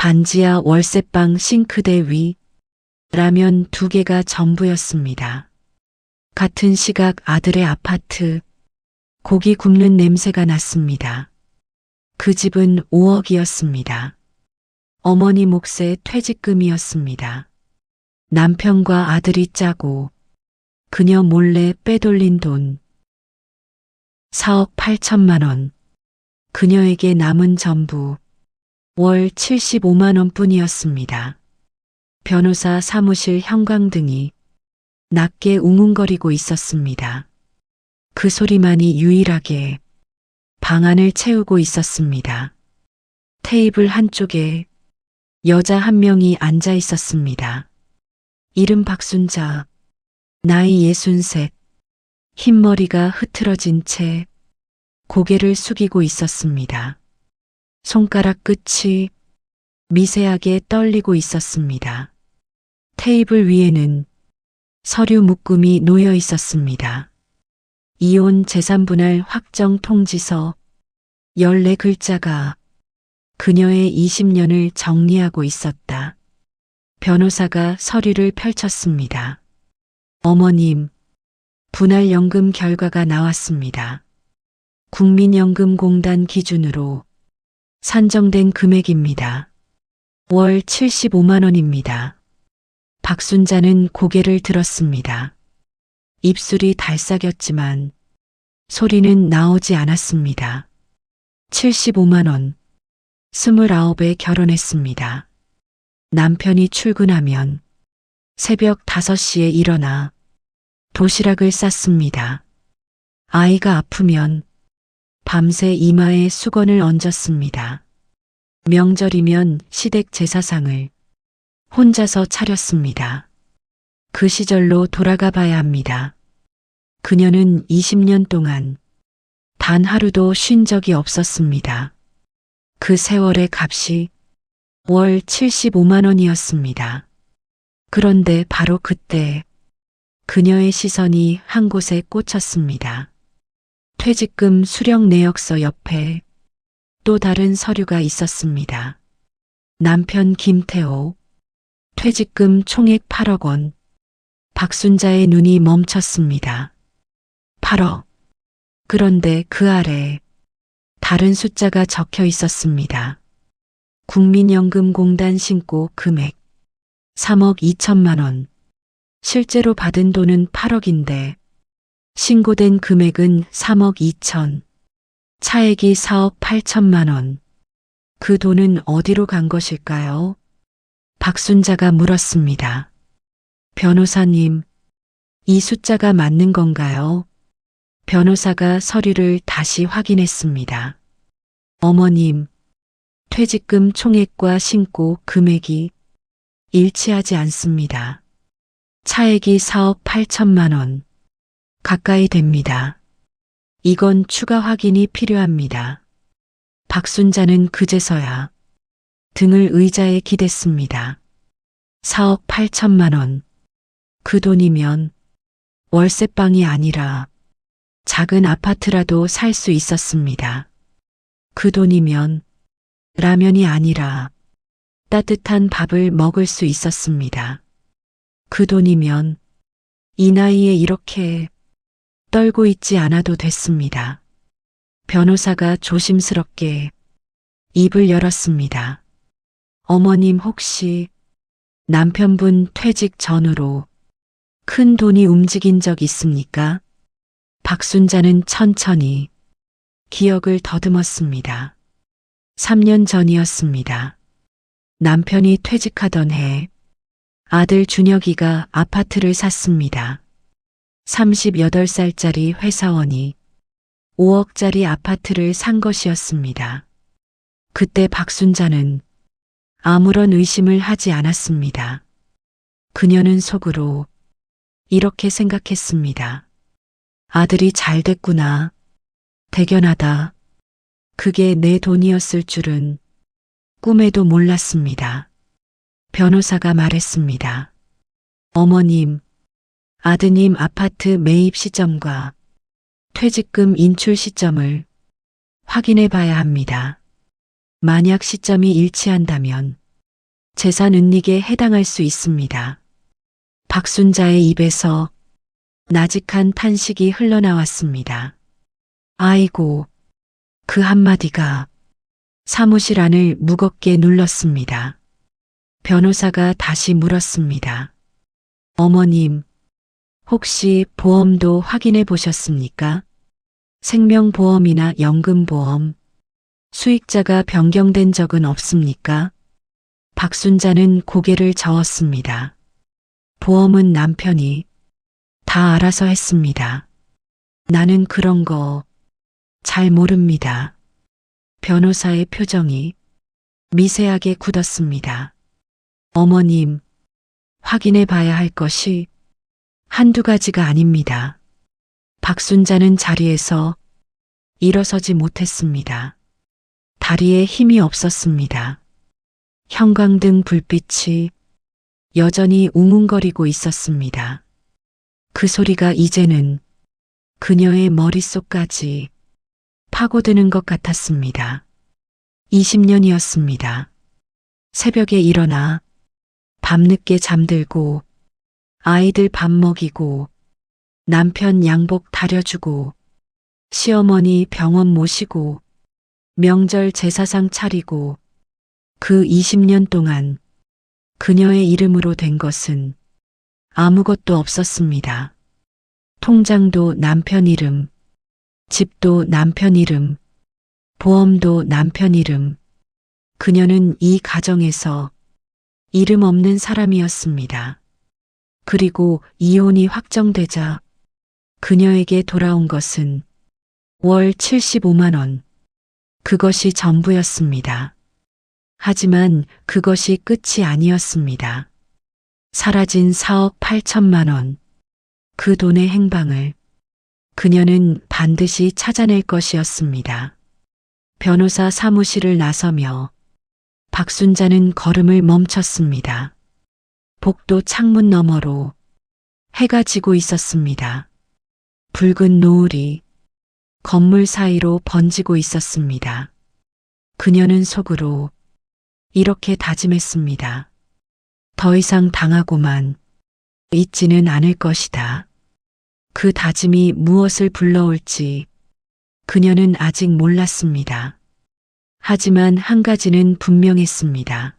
반지하 월세방 싱크대 위 라면 2개가 전부였습니다. 같은 시각 아들의 아파트, 고기 굽는 냄새가 났습니다. 그 집은 5억이었습니다. 어머니 몫의 퇴직금이었습니다. 남편과 아들이 짜고 그녀 몰래 빼돌린 돈 4억 8천만 원. 그녀에게 남은 전부 월 75만 원뿐이었습니다. 변호사 사무실 형광등이 낮게 웅웅거리고 있었습니다. 그 소리만이 유일하게 방안을 채우고 있었습니다. 테이블 한쪽에 여자 한 명이 앉아 있었습니다. 이름 박순자, 나이 63, 흰머리가 흐트러진 채 고개를 숙이고 있었습니다. 손가락 끝이 미세하게 떨리고 있었습니다. 테이블 위에는 서류 묶음이 놓여 있었습니다. 이혼 재산분할 확정 통지서 14글자가 그녀의 20년을 정리하고 있었다. 변호사가 서류를 펼쳤습니다. 어머님, 분할연금 결과가 나왔습니다. 국민연금공단 기준으로 산정된 금액입니다. 월 75만 원입니다. 박순자는 고개를 들었습니다. 입술이 달싹였지만 소리는 나오지 않았습니다. 75만 원. 29에 결혼했습니다. 남편이 출근하면 새벽 5시에 일어나 도시락을 쌌습니다. 아이가 아프면 밤새 이마에 수건을 얹었습니다. 명절이면 시댁 제사상을 혼자서 차렸습니다. 그 시절로 돌아가 봐야 합니다. 그녀는 20년 동안 단 하루도 쉰 적이 없었습니다. 그 세월의 값이 월 75만 원이었습니다. 그런데 바로 그때 그녀의 시선이 한 곳에 꽂혔습니다. 퇴직금 수령 내역서 옆에 또 다른 서류가 있었습니다. 남편 김태호, 퇴직금 총액 8억 원. 박순자의 눈이 멈췄습니다. 8억. 그런데 그 아래 다른 숫자가 적혀 있었습니다. 국민연금공단 신고 금액 3억 2천만 원. 실제로 받은 돈은 8억인데 신고된 금액은 3억 2천. 차액이 4억 8천만 원. 그 돈은 어디로 간 것일까요? 박순자가 물었습니다. 변호사님, 이 숫자가 맞는 건가요? 변호사가 서류를 다시 확인했습니다. 어머님, 퇴직금 총액과 신고 금액이 일치하지 않습니다. 차액이 4억 8천만 원 가까이 됩니다. 이건 추가 확인이 필요합니다. 박순자는 그제서야 등을 의자에 기댔습니다. 4억 8천만 원. 그 돈이면 월세방이 아니라 작은 아파트라도 살 수 있었습니다. 그 돈이면 라면이 아니라 따뜻한 밥을 먹을 수 있었습니다. 그 돈이면 이 나이에 이렇게 떨고 있지 않아도 됐습니다. 변호사가 조심스럽게 입을 열었습니다. 어머님 혹시 남편분 퇴직 전후로 큰 돈이 움직인 적 있습니까? 박순자는 천천히 기억을 더듬었습니다. 3년 전이었습니다. 남편이 퇴직하던 해 아들 준혁이가 아파트를 샀습니다. 38살짜리 회사원이 5억짜리 아파트를 산 것이었습니다. 그때 박순자는 아무런 의심을 하지 않았습니다. 그녀는 속으로 이렇게 생각했습니다. 아들이 잘 됐구나. 대견하다. 그게 내 돈이었을 줄은 꿈에도 몰랐습니다. 변호사가 말했습니다. 어머님, 아드님 아파트 매입 시점과 퇴직금 인출 시점을 확인해 봐야 합니다. 만약 시점이 일치한다면 재산 은닉에 해당할 수 있습니다. 박순자의 입에서 나직한 탄식이 흘러나왔습니다. 아이고, 그 한마디가 사무실 안을 무겁게 눌렀습니다. 변호사가 다시 물었습니다. 어머님, 혹시 보험도 확인해 보셨습니까? 생명보험이나 연금보험, 수익자가 변경된 적은 없습니까? 박순자는 고개를 저었습니다. 보험은 남편이 다 알아서 했습니다. 나는 그런 거 잘 모릅니다. 변호사의 표정이 미세하게 굳었습니다. 어머님, 확인해 봐야 할 것이 한두 가지가 아닙니다. 박순자는 자리에서 일어서지 못했습니다. 다리에 힘이 없었습니다. 형광등 불빛이 여전히 웅웅거리고 있었습니다. 그 소리가 이제는 그녀의 머릿속까지 파고드는 것 같았습니다. 20년이었습니다. 새벽에 일어나 밤늦게 잠들고 아이들 밥 먹이고 남편 양복 다려주고 시어머니 병원 모시고 명절 제사상 차리고 그 20년 동안 그녀의 이름으로 된 것은 아무것도 없었습니다. 통장도 남편 이름, 집도 남편 이름, 보험도 남편 이름. 그녀는 이 가정에서 이름 없는 사람이었습니다. 그리고 이혼이 확정되자 그녀에게 돌아온 것은 월 75만 원. 그것이 전부였습니다. 하지만 그것이 끝이 아니었습니다. 사라진 4억 8천만 원. 그 돈의 행방을 그녀는 반드시 찾아낼 것이었습니다. 변호사 사무실을 나서며 박순자는 걸음을 멈췄습니다. 복도 창문 너머로 해가 지고 있었습니다. 붉은 노을이 건물 사이로 번지고 있었습니다. 그녀는 속으로 이렇게 다짐했습니다. 더 이상 당하고만 있지는 않을 것이다. 그 다짐이 무엇을 불러올지 그녀는 아직 몰랐습니다. 하지만 한 가지는 분명했습니다.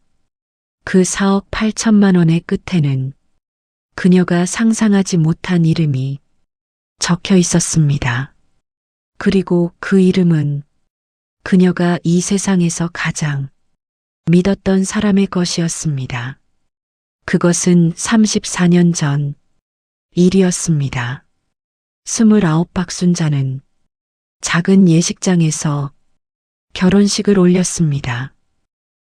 그 4억 8천만 원의 끝에는 그녀가 상상하지 못한 이름이 적혀 있었습니다. 그리고 그 이름은 그녀가 이 세상에서 가장 믿었던 사람의 것이었습니다. 그것은 34년 전 일이었습니다. 29 박순자는 작은 예식장에서 결혼식을 올렸습니다.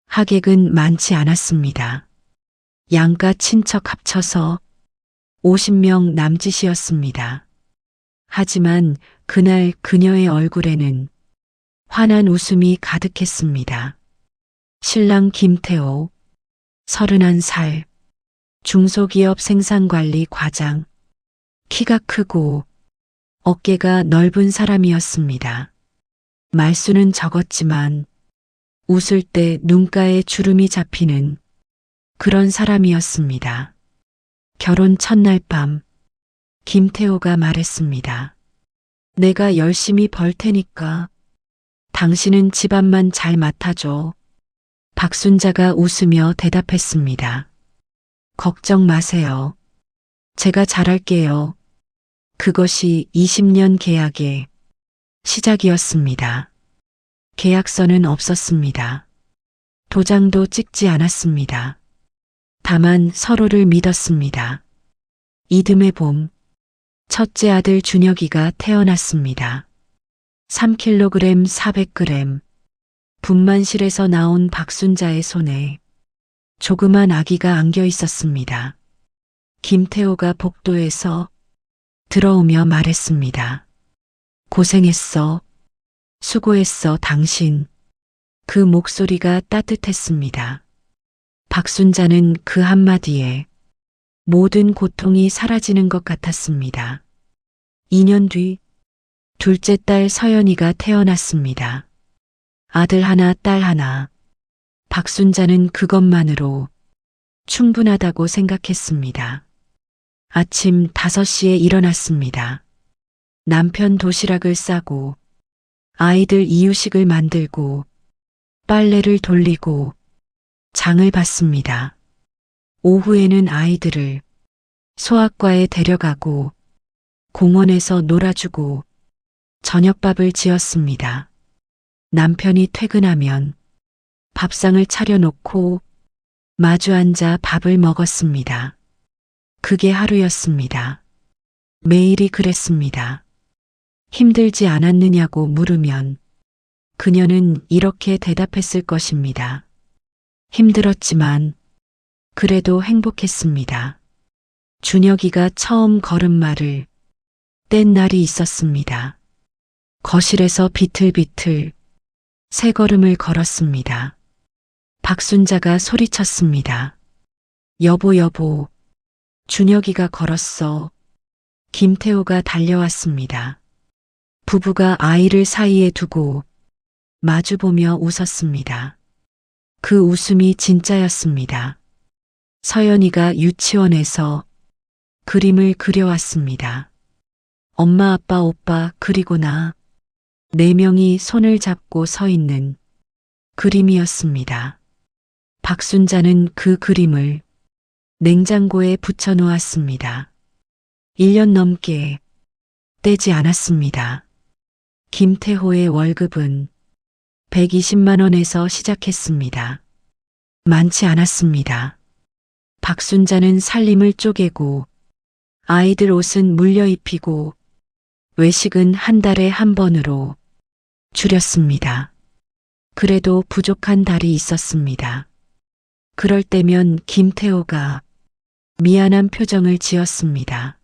하객은 많지 않았습니다. 양가 친척 합쳐서 50명 남짓이었습니다. 하지만 그날 그녀의 얼굴에는 환한 웃음이 가득했습니다. 신랑 김태호, 31살, 중소기업 생산관리 과장, 키가 크고 어깨가 넓은 사람이었습니다. 말수는 적었지만 웃을 때 눈가에 주름이 잡히는 그런 사람이었습니다. 결혼 첫날 밤 김태호가 말했습니다. 내가 열심히 벌 테니까 당신은 집안만 잘 맡아줘. 박순자가 웃으며 대답했습니다. 걱정 마세요. 제가 잘할게요. 그것이 20년 계약의 시작이었습니다. 계약서는 없었습니다. 도장도 찍지 않았습니다. 다만 서로를 믿었습니다. 이듬해 봄, 첫째 아들 준혁이가 태어났습니다. 3kg 400g, 분만실에서 나온 박순자의 손에 조그만 아기가 안겨 있었습니다. 김태호가 복도에서 들어오며 말했습니다. 고생했어. 수고했어, 당신. 그 목소리가 따뜻했습니다. 박순자는 그 한마디에 모든 고통이 사라지는 것 같았습니다. 2년 뒤 둘째 딸 서연이가 태어났습니다. 아들 하나, 딸 하나. 박순자는 그것만으로 충분하다고 생각했습니다. 아침 5시에 일어났습니다. 남편 도시락을 싸고 아이들 이유식을 만들고 빨래를 돌리고 장을 봤습니다. 오후에는 아이들을 소아과에 데려가고 공원에서 놀아주고 저녁밥을 지었습니다. 남편이 퇴근하면 밥상을 차려놓고 마주 앉아 밥을 먹었습니다. 그게 하루였습니다. 매일이 그랬습니다. 힘들지 않았느냐고 물으면 그녀는 이렇게 대답했을 것입니다. 힘들었지만 그래도 행복했습니다. 준혁이가 처음 걸음마를 뗀 날이 있었습니다. 거실에서 비틀비틀 세 걸음을 걸었습니다. 박순자가 소리쳤습니다. 여보 여보, 준혁이가 걸었어. 김태호가 달려왔습니다. 부부가 아이를 사이에 두고 마주보며 웃었습니다. 그 웃음이 진짜였습니다. 서연이가 유치원에서 그림을 그려왔습니다. 엄마, 아빠, 오빠, 그리고 나, 4명이 손을 잡고 서 있는 그림이었습니다. 박순자는 그 그림을 냉장고에 붙여 놓았습니다. 1년 넘게 떼지 않았습니다. 김태호의 월급은 120만 원에서 시작했습니다. 많지 않았습니다. 박순자는 살림을 쪼개고 아이들 옷은 물려 입히고 외식은 한 달에 한 번으로 줄였습니다. 그래도 부족한 달이 있었습니다. 그럴 때면 김태호가 미안한 표정을 지었습니다.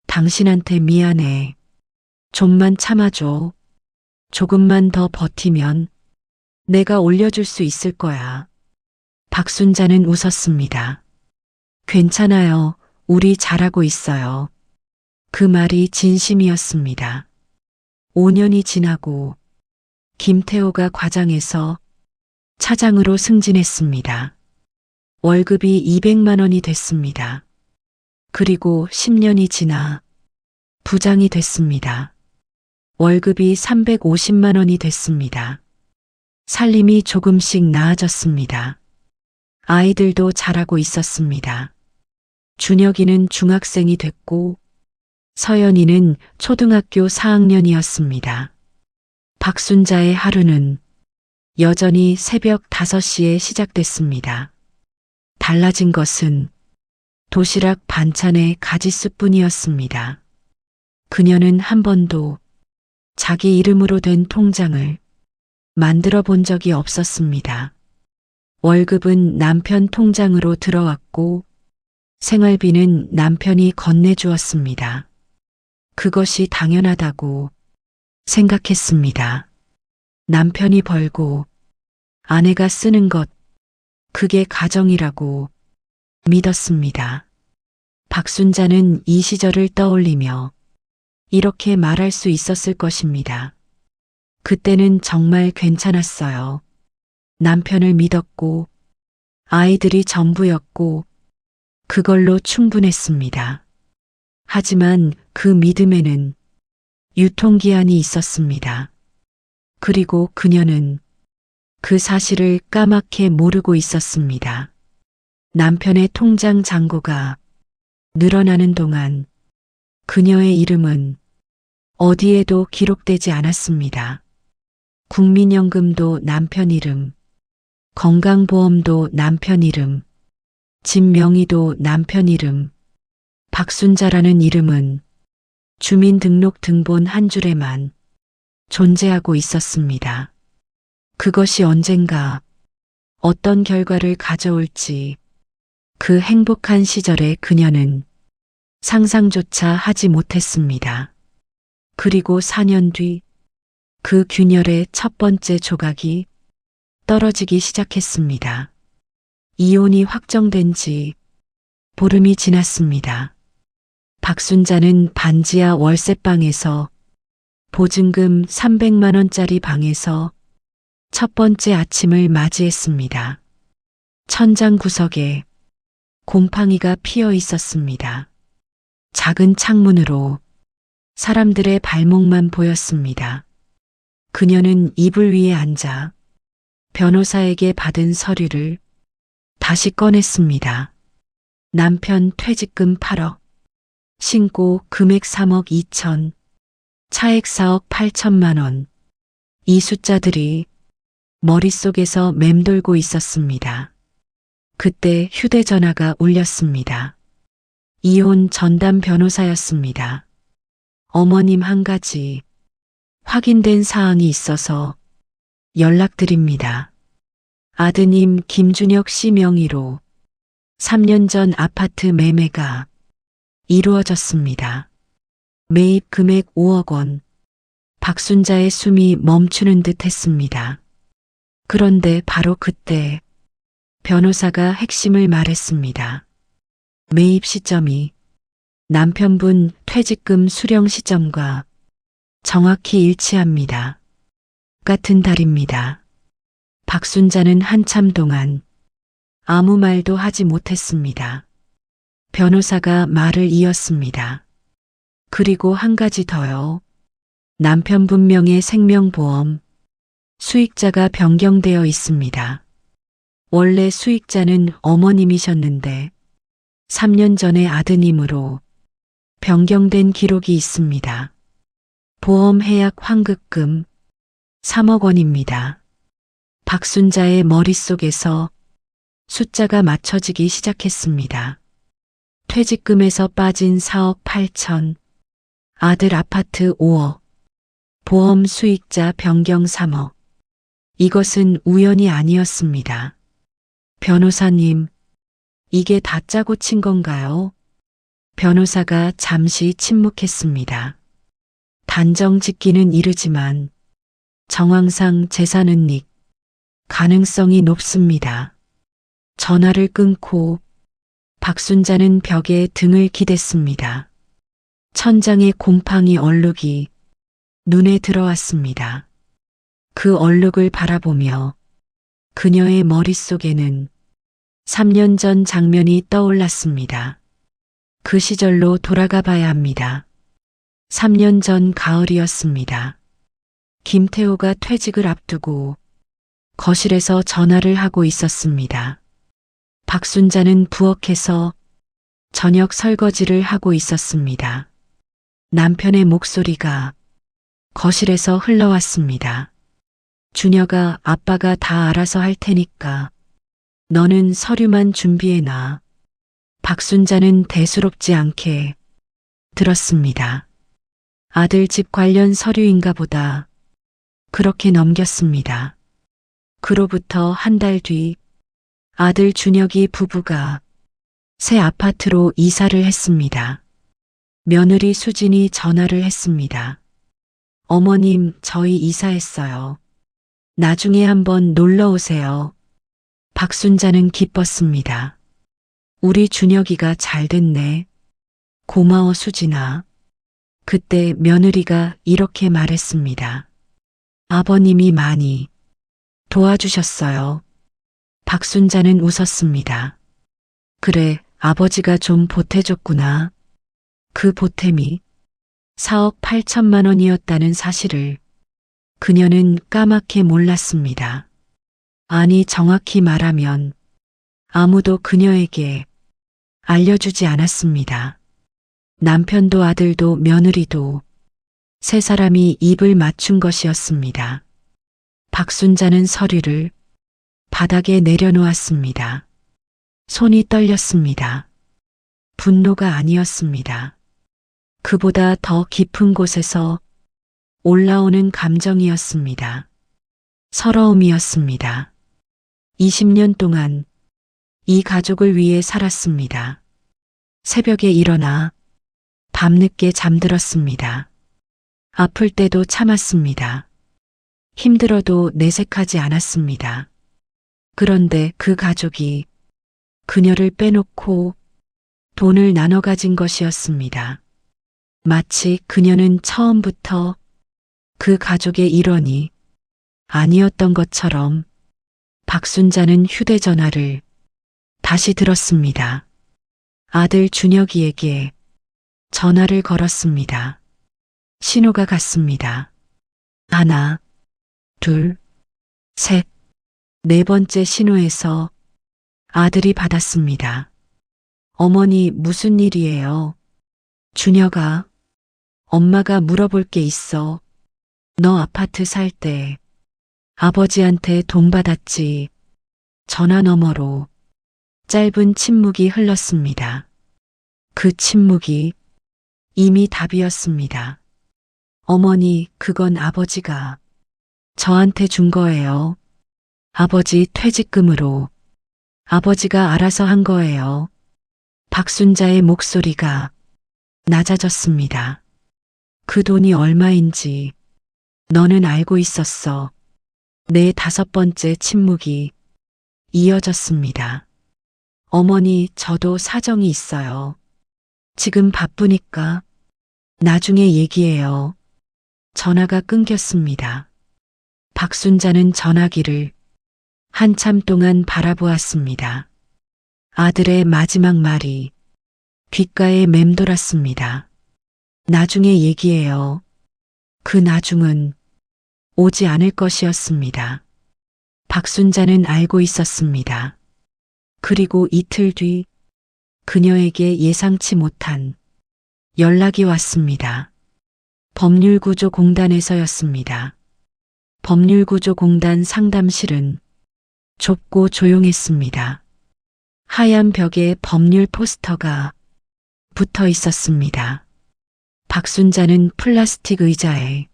당신한테 미안해. 좀만 참아줘. 조금만 더 버티면 내가 올려줄 수 있을 거야. 박순자는 웃었습니다. 괜찮아요. 우리 잘하고 있어요. 그 말이 진심이었습니다. 5년이 지나고 김태호가 과장에서 차장으로 승진했습니다. 월급이 200만 원이 됐습니다. 그리고 10년이 지나 부장이 됐습니다. 월급이 350만 원이 됐습니다. 살림이 조금씩 나아졌습니다. 아이들도 자라고 있었습니다. 준혁이는 중학생이 됐고 서연이는 초등학교 4학년이었습니다. 박순자의 하루는 여전히 새벽 5시에 시작됐습니다. 달라진 것은 도시락 반찬의 가짓수뿐이었습니다. 그녀는 한 번도 자기 이름으로 된 통장을 만들어 본 적이 없었습니다. 월급은 남편 통장으로 들어왔고 생활비는 남편이 건네주었습니다. 그것이 당연하다고 생각했습니다. 남편이 벌고 아내가 쓰는 것, 그게 가정이라고 믿었습니다. 박순자는 이 시절을 떠올리며 이렇게 말할 수 있었을 것입니다. 그때는 정말 괜찮았어요. 남편을 믿었고 아이들이 전부였고 그걸로 충분했습니다. 하지만 그 믿음에는 유통기한이 있었습니다. 그리고 그녀는 그 사실을 까맣게 모르고 있었습니다. 남편의 통장 잔고가 늘어나는 동안 그녀의 이름은 어디에도 기록되지 않았습니다. 국민연금도 남편 이름, 건강보험도 남편 이름, 집 명의도 남편 이름, 박순자라는 이름은 주민등록 등본 한 줄에만 존재하고 있었습니다. 그것이 언젠가 어떤 결과를 가져올지 그 행복한 시절에 그녀는 상상조차 하지 못했습니다. 그리고 4년 뒤 그 균열의 첫 번째 조각이 떨어지기 시작했습니다. 이혼이 확정된 지 보름이 지났습니다. 박순자는 반지하 월세방에서 보증금 300만 원짜리 방에서 첫 번째 아침을 맞이했습니다. 천장 구석에 곰팡이가 피어 있었습니다. 작은 창문으로 사람들의 발목만 보였습니다. 그녀는 이불 위에 앉아 변호사에게 받은 서류를 다시 꺼냈습니다. 남편 퇴직금 8억, 신고 금액 3억 2천, 차액 4억 8천만 원. 이 숫자들이 머릿속에서 맴돌고 있었습니다. 그때 휴대전화가 울렸습니다. 이혼 전담 변호사였습니다. 어머님 한 가지 확인된 사항이 있어서 연락드립니다. 아드님 김준혁 씨 명의로 3년 전 아파트 매매가 이루어졌습니다. 매입 금액 5억 원. 박순자의 숨이 멈추는 듯 했습니다. 그런데 바로 그때 변호사가 핵심을 말했습니다. 매입 시점이 남편분 퇴직금 수령 시점과 정확히 일치합니다. 같은 달입니다. 박순자는 한참 동안 아무 말도 하지 못했습니다. 변호사가 말을 이었습니다. 그리고 한 가지 더요. 남편분 명의 생명보험 수익자가 변경되어 있습니다. 원래 수익자는 어머님이셨는데 3년 전에 아드님으로 변경된 기록이 있습니다. 보험 해약 환급금 3억 원입니다. 박순자의 머릿속에서 숫자가 맞춰지기 시작했습니다. 퇴직금에서 빠진 4억 8천, 아들 아파트 5억, 보험 수익자 변경 3억. 이것은 우연이 아니었습니다. 변호사님, 이게 다 짜고 친 건가요? 변호사가 잠시 침묵했습니다. 단정 짓기는 이르지만 정황상 재산은닉 가능성이 높습니다. 전화를 끊고 박순자는 벽에 등을 기댔습니다. 천장에 곰팡이 얼룩이 눈에 들어왔습니다. 그 얼룩을 바라보며 그녀의 머릿속에는 3년 전 장면이 떠올랐습니다. 그 시절로 돌아가 봐야 합니다. 3년 전 가을이었습니다. 김태호가 퇴직을 앞두고 거실에서 전화를 하고 있었습니다. 박순자는 부엌에서 저녁 설거지를 하고 있었습니다. 남편의 목소리가 거실에서 흘러왔습니다. 준혁아, 아빠가 다 알아서 할 테니까 너는 서류만 준비해놔. 박순자는 대수롭지 않게 들었습니다. 아들 집 관련 서류인가 보다. 그렇게 넘겼습니다. 그로부터 한 달 뒤 아들 준혁이 부부가 새 아파트로 이사를 했습니다. 며느리 수진이 전화를 했습니다. 어머님, 저희 이사했어요. 나중에 한번 놀러 오세요. 박순자는 기뻤습니다. 우리 준혁이가 잘 됐네. 고마워 수진아. 그때 며느리가 이렇게 말했습니다. 아버님이 많이 도와주셨어요. 박순자는 웃었습니다. 그래, 아버지가 좀 보태줬구나. 그 보탬이 4억 8천만 원이었다는 사실을 그녀는 까맣게 몰랐습니다. 아니, 정확히 말하면 아무도 그녀에게 알려주지 않았습니다. 남편도 아들도 며느리도 세 사람이 입을 맞춘 것이었습니다. 박순자는 서류를 바닥에 내려놓았습니다. 손이 떨렸습니다. 분노가 아니었습니다. 그보다 더 깊은 곳에서 올라오는 감정이었습니다. 서러움이었습니다. 20년 동안 이 가족을 위해 살았습니다. 새벽에 일어나 밤늦게 잠들었습니다. 아플 때도 참았습니다. 힘들어도 내색하지 않았습니다. 그런데 그 가족이 그녀를 빼놓고 돈을 나눠 가진 것이었습니다. 마치 그녀는 처음부터 그 가족의 일원이 아니었던 것처럼 박순자는 휴대전화를 다시 들었습니다. 아들 준혁이에게 전화를 걸었습니다. 신호가 갔습니다. 하나, 둘, 셋, 네 번째 신호에서 아들이 받았습니다. 어머니, 무슨 일이에요? 준혁아, 엄마가 물어볼 게 있어. 너 아파트 살 때 아버지한테 돈 받았지? 전화 너머로 짧은 침묵이 흘렀습니다. 그 침묵이 이미 답이었습니다. 어머니, 그건 아버지가 저한테 준 거예요. 아버지 퇴직금으로. 아버지가 알아서 한 거예요. 박순자의 목소리가 낮아졌습니다. 그 돈이 얼마인지 너는 알고 있었어. 내 다섯 번째 침묵이 이어졌습니다. 어머니, 저도 사정이 있어요. 지금 바쁘니까 나중에 얘기해요. 전화가 끊겼습니다. 박순자는 전화기를 한참 동안 바라보았습니다. 아들의 마지막 말이 귓가에 맴돌았습니다. 나중에 얘기해요. 그 나중은 오지 않을 것이었습니다. 박순자는 알고 있었습니다. 그리고 이틀 뒤 그녀에게 예상치 못한 연락이 왔습니다. 법률구조공단에서였습니다. 법률구조공단 상담실은 좁고 조용했습니다. 하얀 벽에 법률 포스터가 붙어 있었습니다. 박순자는 플라스틱 의자에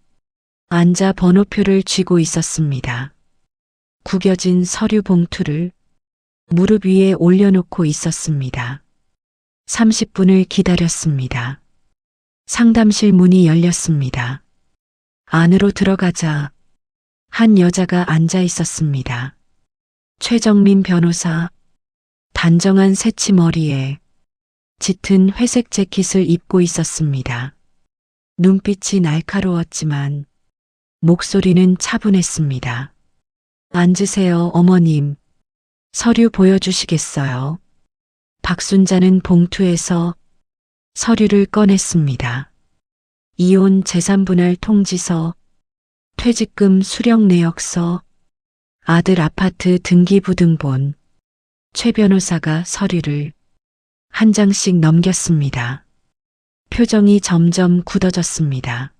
앉아 번호표를 쥐고 있었습니다. 구겨진 서류 봉투를 무릎 위에 올려놓고 있었습니다. 30분을 기다렸습니다. 상담실 문이 열렸습니다. 안으로 들어가자 한 여자가 앉아 있었습니다. 최정민 변호사, 단정한 새치머리에 짙은 회색 재킷을 입고 있었습니다. 눈빛이 날카로웠지만 목소리는 차분했습니다. 앉으세요, 어머님. 서류 보여주시겠어요? 박순자는 봉투에서 서류를 꺼냈습니다. 이혼 재산분할 통지서, 퇴직금 수령 내역서, 아들 아파트 등기부등본. 최 변호사가 서류를 한 장씩 넘겼습니다. 표정이 점점 굳어졌습니다.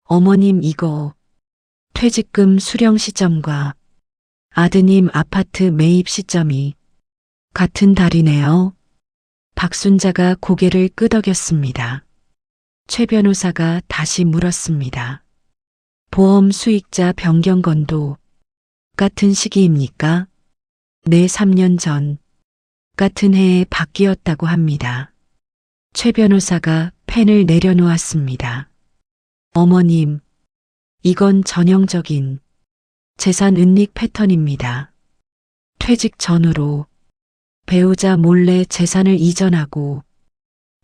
어머님, 이거 퇴직금 수령 시점과 아드님 아파트 매입 시점이 같은 달이네요. 박순자가 고개를 끄덕였습니다. 최 변호사가 다시 물었습니다. 보험 수익자 변경건도 같은 시기입니까? 네, 3년 전 같은 해에 바뀌었다고 합니다. 최 변호사가 펜을 내려놓았습니다. 어머님, 이건 전형적인 재산 은닉 패턴입니다. 퇴직 전후로 배우자 몰래 재산을 이전하고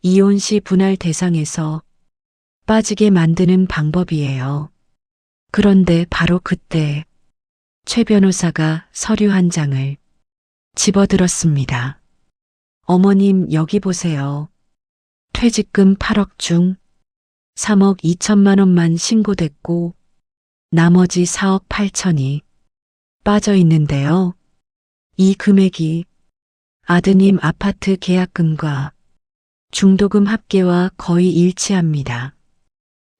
이혼 시 분할 대상에서 빠지게 만드는 방법이에요. 그런데 바로 그때 최 변호사가 서류 한 장을 집어들었습니다. 어머님, 여기 보세요. 퇴직금 8억 중 3억 2천만 원만 신고됐고 나머지 4억 8천이 빠져 있는데요. 이 금액이 아드님 아파트 계약금과 중도금 합계와 거의 일치합니다.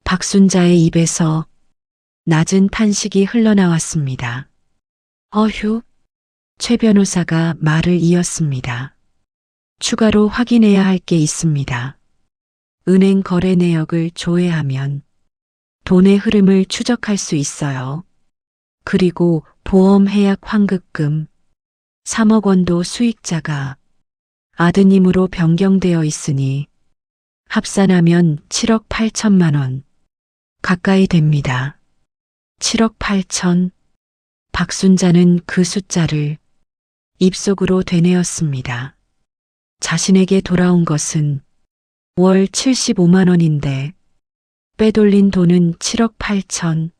박순자의 입에서 낮은 탄식이 흘러나왔습니다. 어휴, 최 변호사가 말을 이었습니다. 추가로 확인해야 할 게 있습니다. 은행 거래 내역을 조회하면 돈의 흐름을 추적할 수 있어요. 그리고 보험 해약 환급금 3억 원도 수익자가 아드님으로 변경되어 있으니 합산하면 7억 8천만 원 가까이 됩니다. 7억 8천. 박순자는 그 숫자를 입속으로 되뇌었습니다. 자신에게 돌아온 것은 월 75만 원인데 빼돌린 돈은 7억 8천.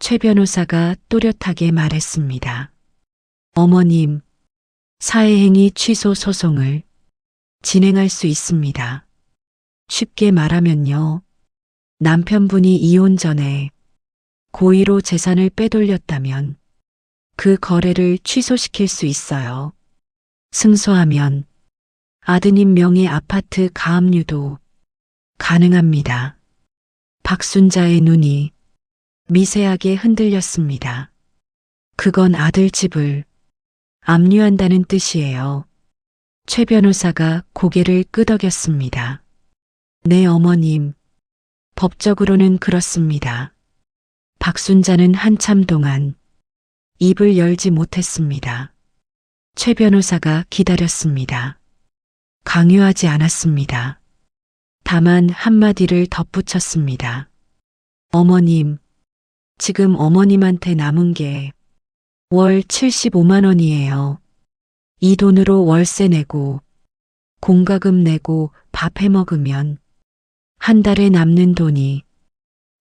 최 변호사가 또렷하게 말했습니다. 어머님, 사회행위 취소 소송을 진행할 수 있습니다. 쉽게 말하면요. 남편분이 이혼 전에 고의로 재산을 빼돌렸다면 그 거래를 취소시킬 수 있어요. 승소하면 아드님 명의 아파트 가압류도 가능합니다. 박순자의 눈이 미세하게 흔들렸습니다. 그건 아들 집을 압류한다는 뜻이에요. 최 변호사가 고개를 끄덕였습니다. 네, 어머님. 법적으로는 그렇습니다. 박순자는 한참 동안 입을 열지 못했습니다. 최 변호사가 기다렸습니다. 강요하지 않았습니다. 다만 한마디를 덧붙였습니다. 어머님, 지금 어머님한테 남은 게 월 75만 원이에요. 이 돈으로 월세 내고 공과금 내고 밥 해 먹으면 한 달에 남는 돈이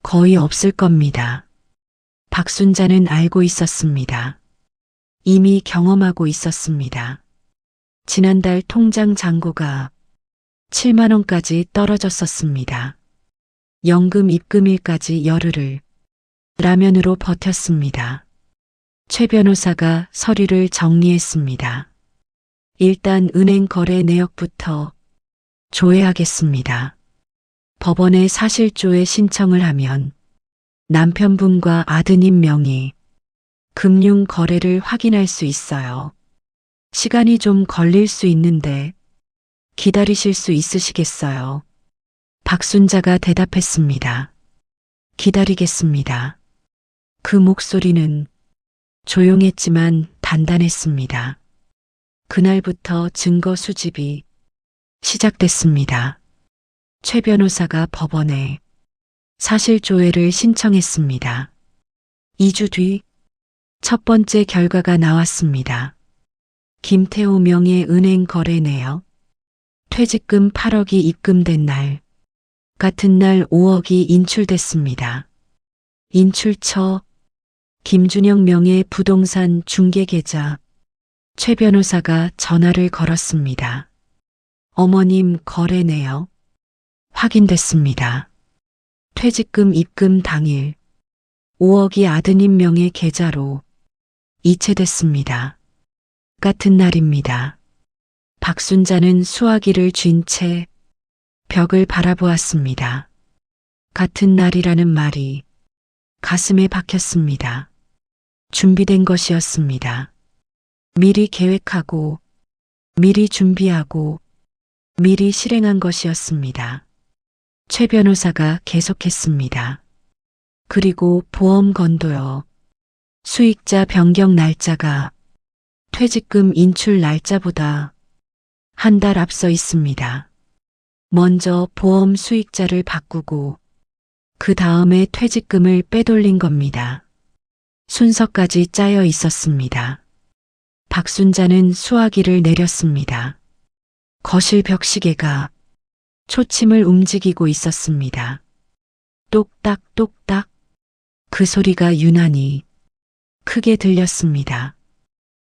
거의 없을 겁니다. 박순자는 알고 있었습니다. 이미 경험하고 있었습니다. 지난달 통장 잔고가 7만 원까지 떨어졌었습니다. 연금 입금일까지 열흘을 라면으로 버텼습니다. 최 변호사가 서류를 정리했습니다. 일단 은행 거래 내역부터 조회하겠습니다. 법원에 사실조회 신청을 하면 남편분과 아드님 명의 금융 거래를 확인할 수 있어요. 시간이 좀 걸릴 수 있는데 기다리실 수 있으시겠어요? 박순자가 대답했습니다. 기다리겠습니다. 그 목소리는 조용했지만 단단했습니다. 그날부터 증거 수집이 시작됐습니다. 최 변호사가 법원에 사실조회를 신청했습니다. 2주 뒤 첫 번째 결과가 나왔습니다. 김태호 명의 은행 거래 내역. 퇴직금 8억이 입금된 날, 같은 날 5억이 인출됐습니다. 인출처, 김준영 명의 부동산 중개계좌. 최 변호사가 전화를 걸었습니다. 어머님 거래 내역 확인됐습니다. 퇴직금 입금 당일 5억이 아드님 명의 계좌로 이체됐습니다. 같은 날입니다. 박순자는 수화기를 쥔 채 벽을 바라보았습니다. 같은 날이라는 말이 가슴에 박혔습니다. 준비된 것이었습니다. 미리 계획하고, 미리 준비하고, 미리 실행한 것이었습니다. 최 변호사가 계속했습니다. 그리고 보험 건도요. 수익자 변경 날짜가 퇴직금 인출 날짜보다 한 달 앞서 있습니다. 먼저 보험 수익자를 바꾸고 그 다음에 퇴직금을 빼돌린 겁니다. 순서까지 짜여 있었습니다. 박순자는 수화기를 내렸습니다. 거실 벽시계가 초침을 움직이고 있었습니다. 똑딱똑딱 그 소리가 유난히 크게 들렸습니다.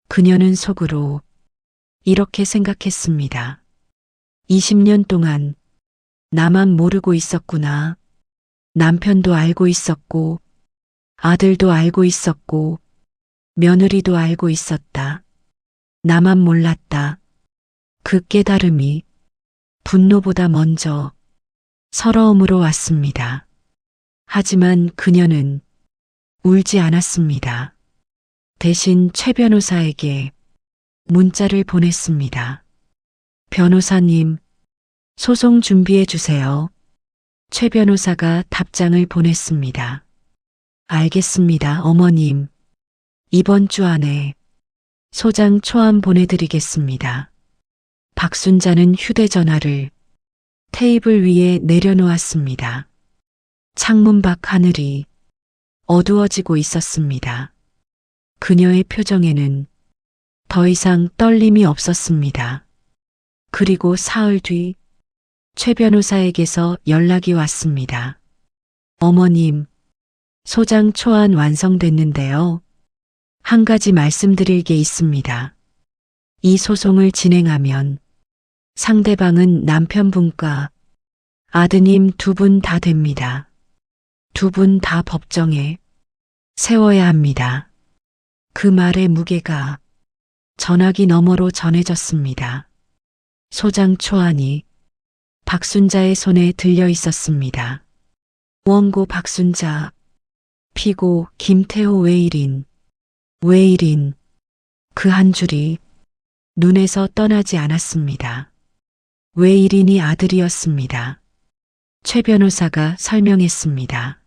그녀는 속으로 이렇게 생각했습니다. 20년 동안 나만 모르고 있었구나. 남편도 알고 있었고, 아들도 알고 있었고, 며느리도 알고 있었다. 나만 몰랐다. 그 깨달음이 분노보다 먼저 서러움으로 왔습니다. 하지만 그녀는 울지 않았습니다. 대신 최 변호사에게 문자를 보냈습니다. 변호사님, 소송 준비해 주세요. 최 변호사가 답장을 보냈습니다. 알겠습니다, 어머님. 이번 주 안에 소장 초안 보내드리겠습니다. 박순자는 휴대전화를 테이블 위에 내려놓았습니다. 창문 밖 하늘이 어두워지고 있었습니다. 그녀의 표정에는 더 이상 떨림이 없었습니다. 그리고 사흘 뒤 최 변호사에게서 연락이 왔습니다. 어머님, 소장 초안 완성됐는데요. 한 가지 말씀드릴 게 있습니다. 이 소송을 진행하면 상대방은 남편분과 아드님 두 분 다 됩니다. 두 분 다 법정에 세워야 합니다. 그 말의 무게가 전화기 너머로 전해졌습니다. 소장 초안이 박순자의 손에 들려 있었습니다. 원고 박순자, 피고 김태호 외일인, 외일인. 그 한 줄이 눈에서 떠나지 않았습니다. 외일인이 아들이었습니다. 최 변호사가 설명했습니다.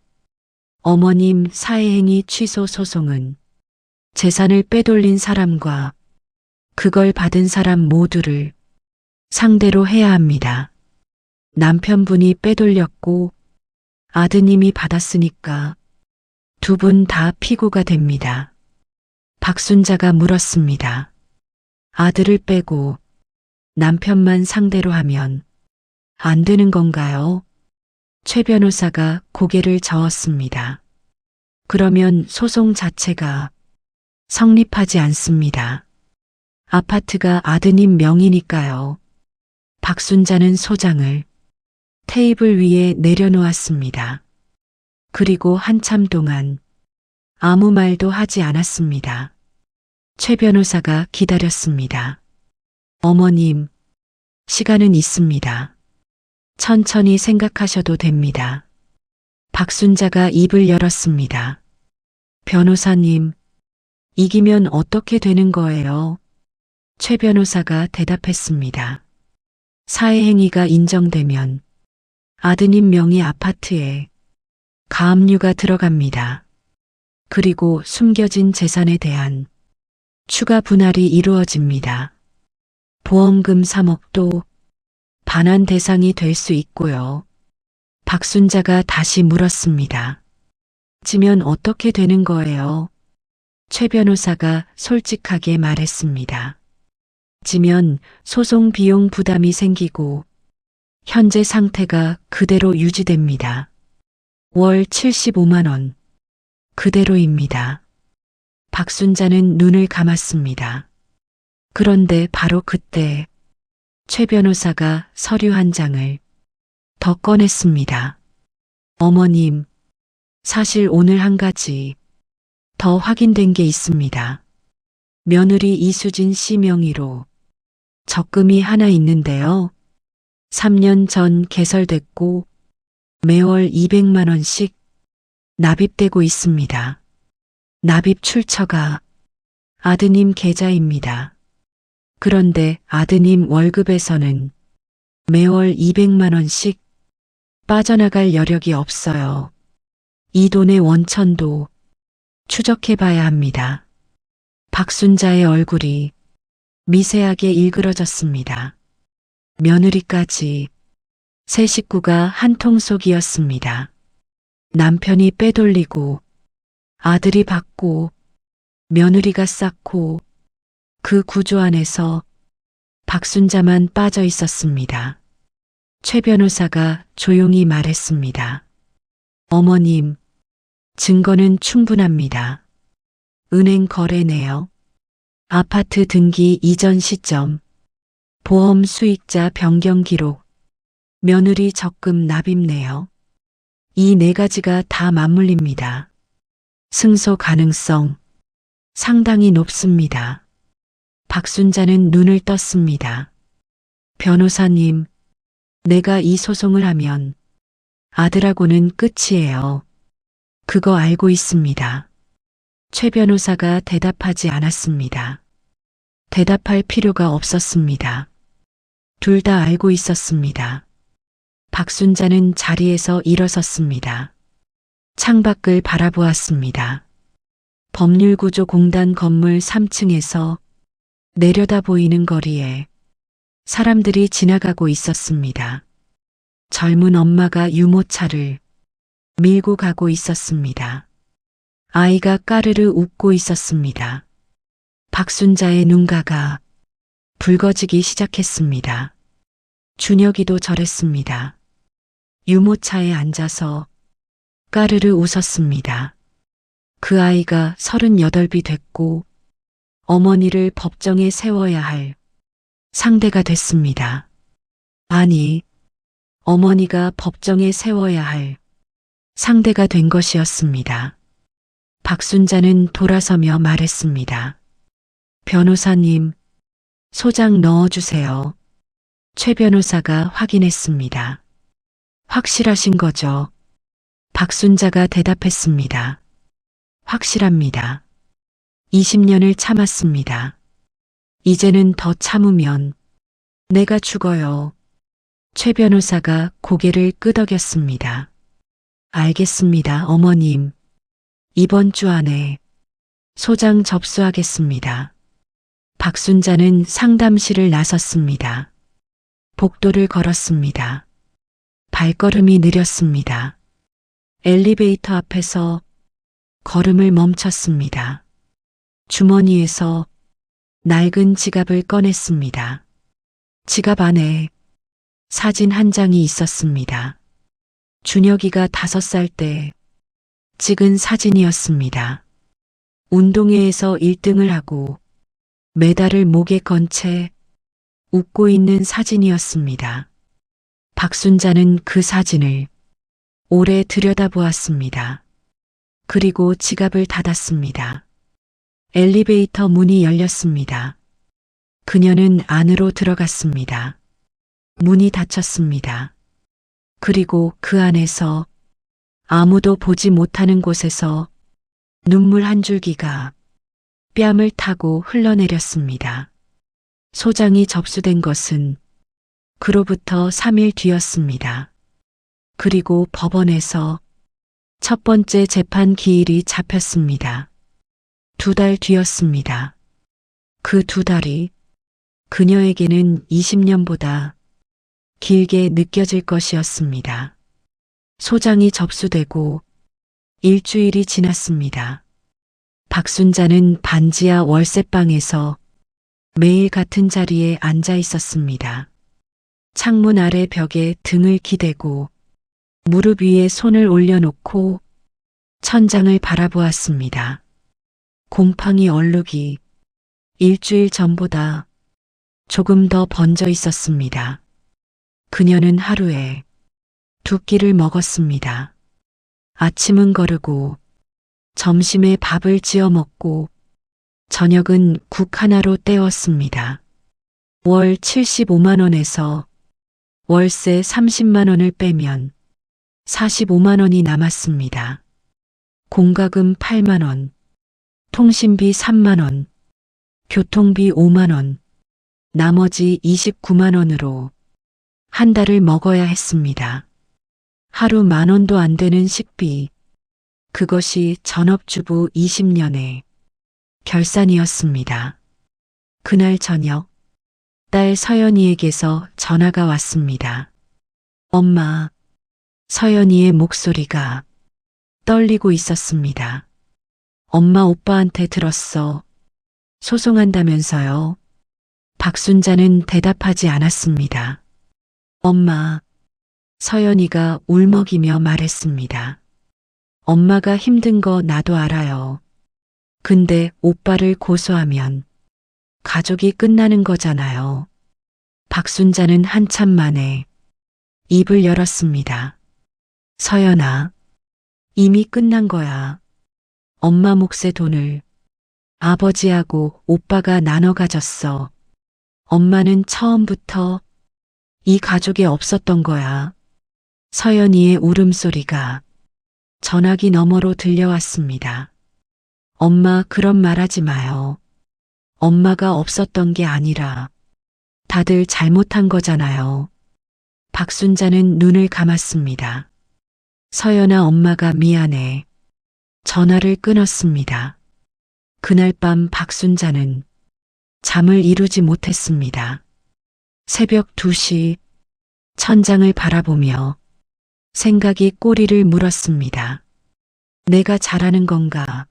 어머님 사회행위 취소 소송은 재산을 빼돌린 사람과 그걸 받은 사람 모두를 상대로 해야 합니다. 남편분이 빼돌렸고 아드님이 받았으니까 두 분 다 피고가 됩니다. 박순자가 물었습니다. 아들을 빼고 남편만 상대로 하면 안 되는 건가요? 최 변호사가 고개를 저었습니다. 그러면 소송 자체가 성립하지 않습니다. 아파트가 아드님 명의니까요. 박순자는 소장을 테이블 위에 내려놓았습니다. 그리고 한참 동안 아무 말도 하지 않았습니다. 최 변호사가 기다렸습니다. 어머님, 시간은 있습니다. 천천히 생각하셔도 됩니다. 박순자가 입을 열었습니다. 변호사님, 이기면 어떻게 되는 거예요? 최 변호사가 대답했습니다. 사회행위가 인정되면 아드님 명의 아파트에 가압류가 들어갑니다. 그리고 숨겨진 재산에 대한 추가 분할이 이루어집니다. 보험금 3억도 반환 대상이 될 수 있고요. 박순자가 다시 물었습니다. 지면 어떻게 되는 거예요? 최 변호사가 솔직하게 말했습니다. 지면 소송 비용 부담이 생기고 현재 상태가 그대로 유지됩니다. 월 75만 원. 그대로입니다. 박순자는 눈을 감았습니다. 그런데 바로 그때 최 변호사가 서류 한 장을 더 꺼냈습니다. 어머님, 사실 오늘 한 가지 더 확인된 게 있습니다. 며느리 이수진 씨 명의로 적금이 하나 있는데요. 3년 전 개설됐고 매월 200만 원씩 납입되고 있습니다. 납입 출처가 아드님 계좌입니다. 그런데 아드님 월급에서는 매월 200만 원씩 빠져나갈 여력이 없어요. 이 돈의 원천도 추적해 봐야 합니다. 박순자의 얼굴이 미세하게 일그러졌습니다. 며느리까지 세 식구가 한 통속이었습니다. 남편이 빼돌리고 아들이 받고 며느리가 쌓고 그 구조 안에서 박순자만 빠져 있었습니다. 최 변호사가 조용히 말했습니다. 어머님, 증거는 충분합니다. 은행 거래 내역, 아파트 등기 이전 시점, 보험 수익자 변경 기록, 며느리 적금 납입 내역, 이 네 가지가 다 맞물립니다. 승소 가능성 상당히 높습니다. 박순자는 눈을 떴습니다. 변호사님, 내가 이 소송을 하면 아들하고는 끝이에요. 그거 알고 있습니다. 최 변호사가 대답하지 않았습니다. 대답할 필요가 없었습니다. 둘 다 알고 있었습니다. 박순자는 자리에서 일어섰습니다. 창밖을 바라보았습니다. 법률구조공단 건물 3층에서 내려다 보이는 거리에 사람들이 지나가고 있었습니다. 젊은 엄마가 유모차를 밀고 가고 있었습니다. 아이가 까르르 웃고 있었습니다. 박순자의 눈가가 붉어지기 시작했습니다. 준혁이도 저랬습니다. 유모차에 앉아서 까르르 웃었습니다. 그 아이가 38이 됐고 어머니를 법정에 세워야 할 상대가 됐습니다. 아니, 어머니가 법정에 세워야 할 상대가 된 것이었습니다. 박순자는 돌아서며 말했습니다. 변호사님, 소장 넣어주세요. 최 변호사가 확인했습니다. 확실하신 거죠? 박순자가 대답했습니다. 확실합니다. 20년을 참았습니다. 이제는 더 참으면 내가 죽어요. 최 변호사가 고개를 끄덕였습니다. 알겠습니다, 어머님. 이번 주 안에 소장 접수하겠습니다. 박순자는 상담실을 나섰습니다. 복도를 걸었습니다. 발걸음이 느렸습니다. 엘리베이터 앞에서 걸음을 멈췄습니다. 주머니에서 낡은 지갑을 꺼냈습니다. 지갑 안에 사진 한 장이 있었습니다. 준혁이가 5살 때 찍은 사진이었습니다. 운동회에서 1등을 하고 메달을 목에 건 채 웃고 있는 사진이었습니다. 박순자는 그 사진을 오래 들여다보았습니다. 그리고 지갑을 닫았습니다. 엘리베이터 문이 열렸습니다. 그녀는 안으로 들어갔습니다. 문이 닫혔습니다. 그리고 그 안에서 아무도 보지 못하는 곳에서 눈물 한 줄기가 뺨을 타고 흘러내렸습니다. 소장이 접수된 것은 그로부터 3일 뒤였습니다. 그리고 법원에서 첫 번째 재판 기일이 잡혔습니다. 2달 뒤였습니다. 그 2달이 그녀에게는 20년보다 길게 느껴질 것이었습니다. 소장이 접수되고 일주일이 지났습니다. 박순자는 반지하 월세방에서 매일 같은 자리에 앉아 있었습니다. 창문 아래 벽에 등을 기대고 무릎 위에 손을 올려놓고 천장을 바라보았습니다. 곰팡이 얼룩이 일주일 전보다 조금 더 번져 있었습니다. 그녀는 하루에 2끼를 먹었습니다. 아침은 거르고 점심에 밥을 지어 먹고 저녁은 국 하나로 때웠습니다. 월 75만 원에서 월세 30만 원을 빼면 45만 원이 남았습니다. 공과금 8만 원, 통신비 3만 원, 교통비 5만 원, 나머지 29만 원으로 한 달을 먹어야 했습니다. 하루 10,000원도 안 되는 식비, 그것이 전업주부 20년의 결산이었습니다. 그날 저녁, 딸 서연이에게서 전화가 왔습니다. 엄마, 서연이의 목소리가 떨리고 있었습니다. 엄마 오빠한테 들었어. 소송한다면서요. 박순자는 대답하지 않았습니다. 엄마, 서연이가 울먹이며 말했습니다. 엄마가 힘든 거 나도 알아요. 근데 오빠를 고소하면 가족이 끝나는 거잖아요. 박순자는 한참 만에 입을 열었습니다. 서연아, 이미 끝난 거야. 엄마 몫의 돈을 아버지하고 오빠가 나눠 가졌어. 엄마는 처음부터 이 가족에 없었던 거야. 서연이의 울음소리가 전화기 너머로 들려왔습니다. 엄마 그런 말하지 마요. 엄마가 없었던 게 아니라 다들 잘못한 거잖아요. 박순자는 눈을 감았습니다. 서연아 엄마가 미안해. 전화를 끊었습니다. 그날 밤 박순자는 잠을 이루지 못했습니다. 새벽 2시 천장을 바라보며 생각이 꼬리를 물었습니다. 내가 잘하는 건가?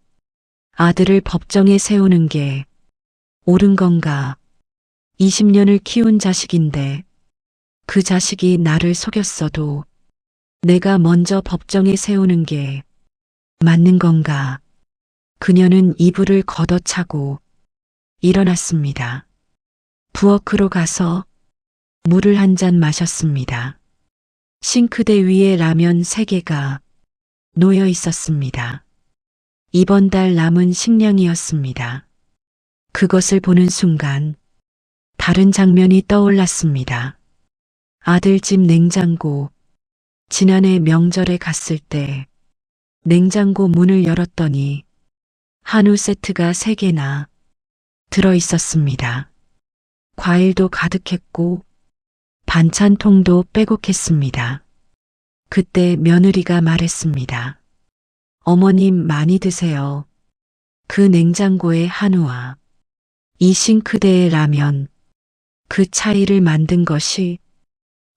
아들을 법정에 세우는 게 옳은 건가? 20년을 키운 자식인데 그 자식이 나를 속였어도 내가 먼저 법정에 세우는 게 맞는 건가? 그녀는 이불을 걷어차고 일어났습니다. 부엌으로 가서 물을 한 잔 마셨습니다. 싱크대 위에 라면 3개가 놓여 있었습니다. 이번 달 남은 식량이었습니다. 그것을 보는 순간 다른 장면이 떠올랐습니다. 아들 집 냉장고. 지난해 명절에 갔을 때 냉장고 문을 열었더니 한우 세트가 3개나 들어 있었습니다. 과일도 가득했고 반찬통도 빼곡했습니다. 그때 며느리가 말했습니다. 어머님 많이 드세요. 그 냉장고의 한우와 이 싱크대의 라면, 그 차이를 만든 것이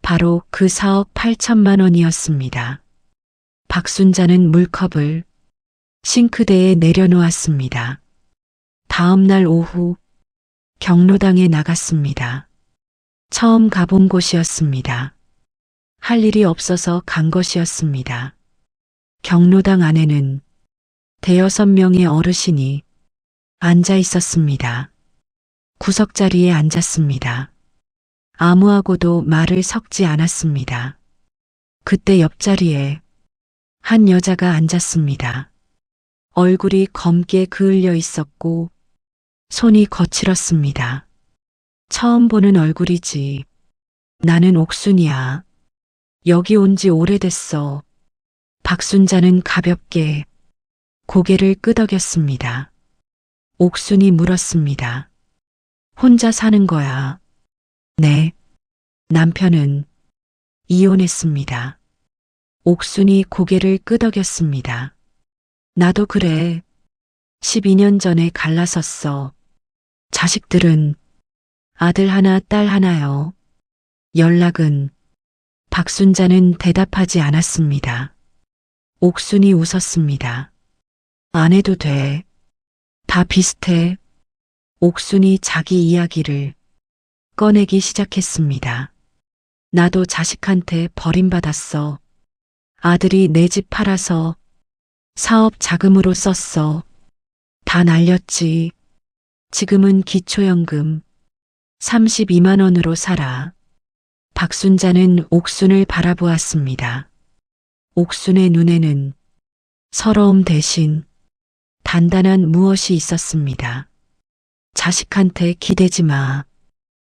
바로 그 4억 8천만 원이었습니다. 박순자는 물컵을 싱크대에 내려놓았습니다. 다음 날 오후 경로당에 나갔습니다. 처음 가본 곳이었습니다. 할 일이 없어서 간 것이었습니다. 경로당 안에는 5-6명의 어르신이 앉아 있었습니다. 구석자리에 앉았습니다. 아무하고도 말을 섞지 않았습니다. 그때 옆자리에 한 여자가 앉았습니다. 얼굴이 검게 그을려 있었고 손이 거칠었습니다. 처음 보는 얼굴이지. 나는 옥순이야. 여기 온 지 오래됐어. 박순자는 가볍게 고개를 끄덕였습니다. 옥순이 물었습니다. 혼자 사는 거야? 네. 남편은 이혼했습니다. 옥순이 고개를 끄덕였습니다. 나도 그래. 12년 전에 갈라섰어. 자식들은 아들 하나, 딸 하나요. 연락은? 박순자는 대답하지 않았습니다. 옥순이 웃었습니다. 안 해도 돼. 다 비슷해. 옥순이 자기 이야기를 꺼내기 시작했습니다. 나도 자식한테 버림받았어. 아들이 내 집 팔아서 사업 자금으로 썼어. 다 날렸지. 지금은 기초연금 32만 원으로 살아. 박순자는 옥순을 바라보았습니다. 옥순의 눈에는 서러움 대신 단단한 무엇이 있었습니다. 자식한테 기대지 마.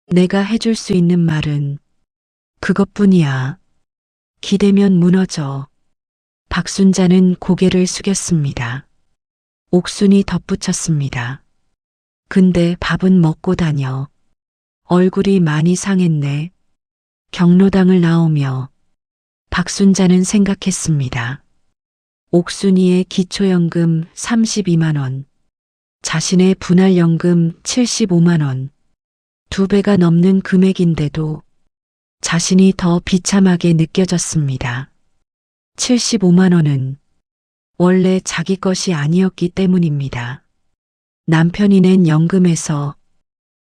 내가 해줄 수 있는 말은 그것뿐이야. 기대면 무너져. 박순자는 고개를 숙였습니다. 옥순이 덧붙였습니다. 근데 밥은 먹고 다녀. 얼굴이 많이 상했네. 경로당을 나오며 박순자는 생각했습니다. 옥순이의 기초연금 32만 원, 자신의 분할연금 75만 원, 2배가 넘는 금액인데도 자신이 더 비참하게 느껴졌습니다. 75만 원은 원래 자기 것이 아니었기 때문입니다. 남편이 낸 연금에서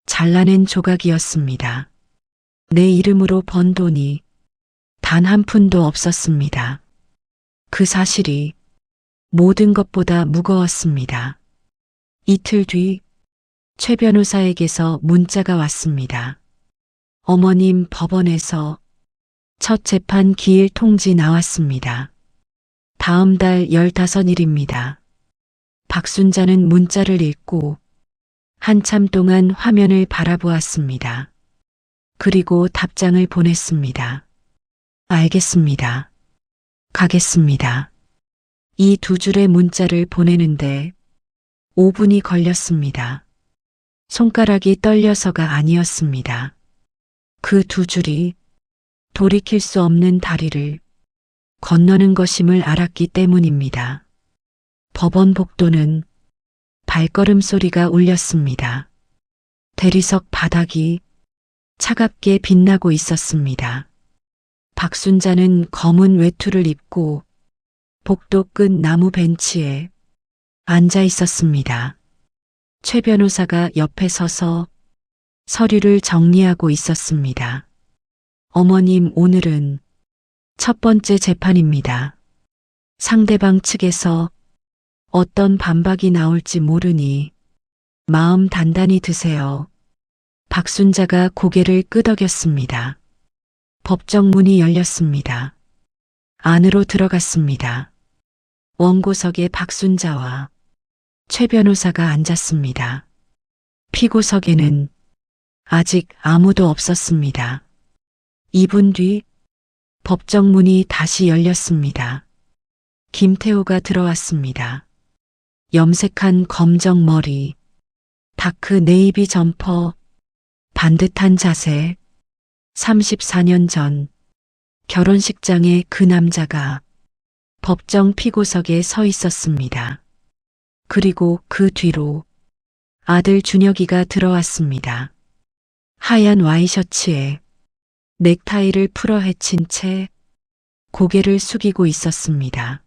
잘라낸 조각이었습니다. 내 이름으로 번 돈이 단 한 푼도 없었습니다. 그 사실이 모든 것보다 무거웠습니다. 이틀 뒤 최 변호사에게서 문자가 왔습니다. 어머님 법원에서 첫 재판 기일 통지 나왔습니다. 다음 달 15일입니다. 박순자는 문자를 읽고 한참 동안 화면을 바라보았습니다. 그리고 답장을 보냈습니다. 알겠습니다. 가겠습니다. 이 2줄의 문자를 보내는데 5분이 걸렸습니다. 손가락이 떨려서가 아니었습니다. 그 2줄이 돌이킬 수 없는 다리를 건너는 것임을 알았기 때문입니다. 법원 복도는 발걸음 소리가 울렸습니다. 대리석 바닥이 차갑게 빛나고 있었습니다. 박순자는 검은 외투를 입고 복도 끝 나무 벤치에 앉아 있었습니다. 최 변호사가 옆에 서서 서류를 정리하고 있었습니다. 어머님, 오늘은 첫 번째 재판입니다. 상대방 측에서 어떤 반박이 나올지 모르니 마음 단단히 드세요. 박순자가 고개를 끄덕였습니다. 법정 문이 열렸습니다. 안으로 들어갔습니다. 원고석에 박순자와 최 변호사가 앉았습니다. 피고석에는 아직 아무도 없었습니다. 2분 뒤 법정 문이 다시 열렸습니다. 김태호가 들어왔습니다. 염색한 검정 머리, 다크 네이비 점퍼, 반듯한 자세. 34년 전 결혼식장에 그 남자가 법정 피고석에 서 있었습니다. 그리고 그 뒤로 아들 준혁이가 들어왔습니다. 하얀 와이셔츠에 넥타이를 풀어 헤친 채 고개를 숙이고 있었습니다.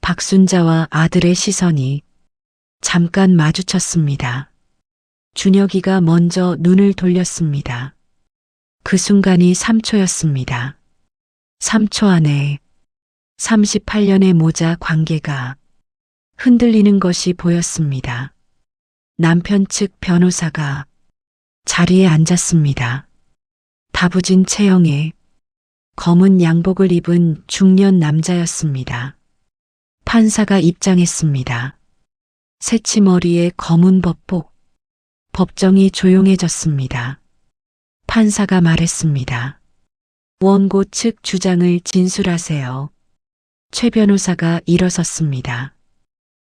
박순자와 아들의 시선이 잠깐 마주쳤습니다. 준혁이가 먼저 눈을 돌렸습니다. 그 순간이 3초였습니다. 3초 안에 38년의 모자 관계가 흔들리는 것이 보였습니다. 남편 측 변호사가 자리에 앉았습니다. 다부진 체형에 검은 양복을 입은 중년 남자였습니다. 판사가 입장했습니다. 새치머리에 검은 법복. 법정이 조용해졌습니다. 판사가 말했습니다. 원고 측 주장을 진술하세요. 최 변호사가 일어섰습니다.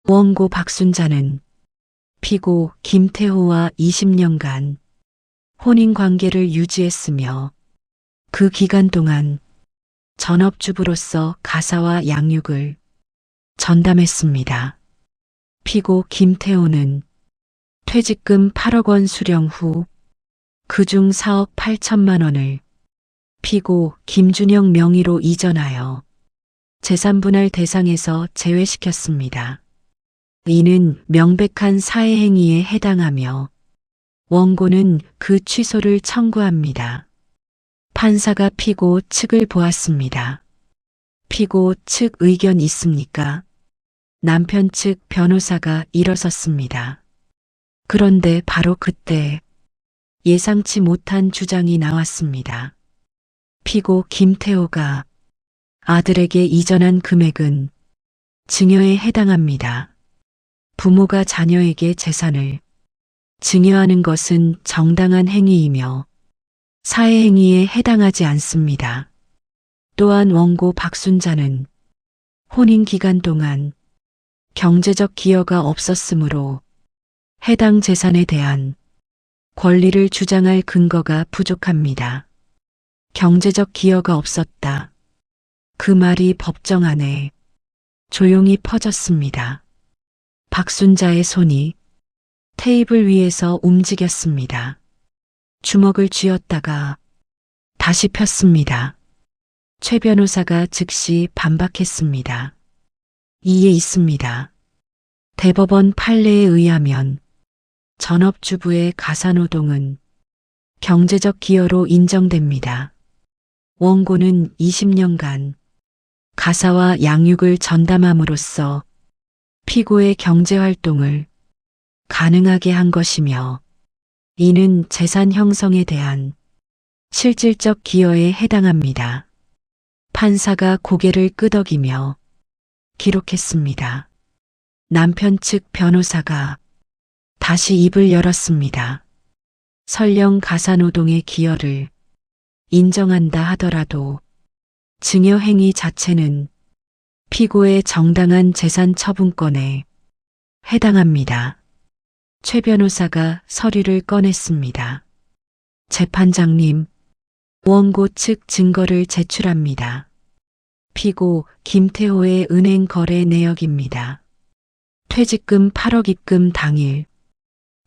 원고 박순자는 피고 김태호와 20년간 혼인관계를 유지했으며 그 기간 동안 전업주부로서 가사와 양육을 전담했습니다. 피고 김태호는 퇴직금 8억 원 수령 후 그중 4억 8천만 원을 피고 김준영 명의로 이전하여 재산분할 대상에서 제외시켰습니다. 이는 명백한 사회행위에 해당하며 원고는 그 취소를 청구합니다. 판사가 피고 측을 보았습니다. 피고 측 의견 있습니까? 남편 측 변호사가 일어섰습니다. 그런데 바로 그때 예상치 못한 주장이 나왔습니다. 피고 김태호가 아들에게 이전한 금액은 증여에 해당합니다. 부모가 자녀에게 재산을 증여하는 것은 정당한 행위이며 사회행위에 해당하지 않습니다. 또한 원고 박순자는 혼인 기간 동안 경제적 기여가 없었으므로 해당 재산에 대한 권리를 주장할 근거가 부족합니다. 경제적 기여가 없었다. 그 말이 법정 안에 조용히 퍼졌습니다. 박순자의 손이 테이블 위에서 움직였습니다. 주먹을 쥐었다가 다시 폈습니다. 최 변호사가 즉시 반박했습니다. 이에 있습니다. 대법원 판례에 의하면 전업주부의 가사노동은 경제적 기여로 인정됩니다. 원고는 20년간 가사와 양육을 전담함으로써 피고의 경제활동을 가능하게 한 것이며 이는 재산 형성에 대한 실질적 기여에 해당합니다. 판사가 고개를 끄덕이며 기록했습니다. 남편 측 변호사가 다시 입을 열었습니다. 설령 가사노동의 기여를 인정한다 하더라도 증여행위 자체는 피고의 정당한 재산 처분권에 해당합니다. 최 변호사가 서류를 꺼냈습니다. 재판장님, 원고 측 증거를 제출합니다. 피고 김태호의 은행 거래 내역입니다. 퇴직금 8억 입금 당일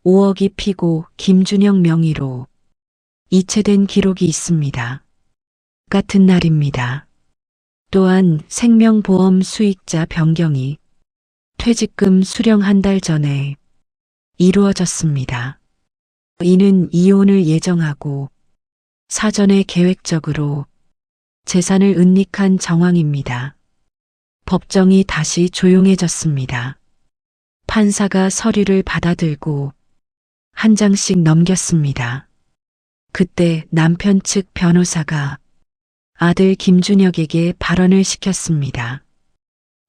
5억이 피고 김준영 명의로 이체된 기록이 있습니다. 같은 날입니다. 또한 생명보험 수익자 변경이 퇴직금 수령 한 달 전에 이루어졌습니다. 이는 이혼을 예정하고 사전에 계획적으로 재산을 은닉한 정황입니다. 법정이 다시 조용해졌습니다. 판사가 서류를 받아들고 한 장씩 넘겼습니다. 그때 남편 측 변호사가 아들 김준혁에게 발언을 시켰습니다.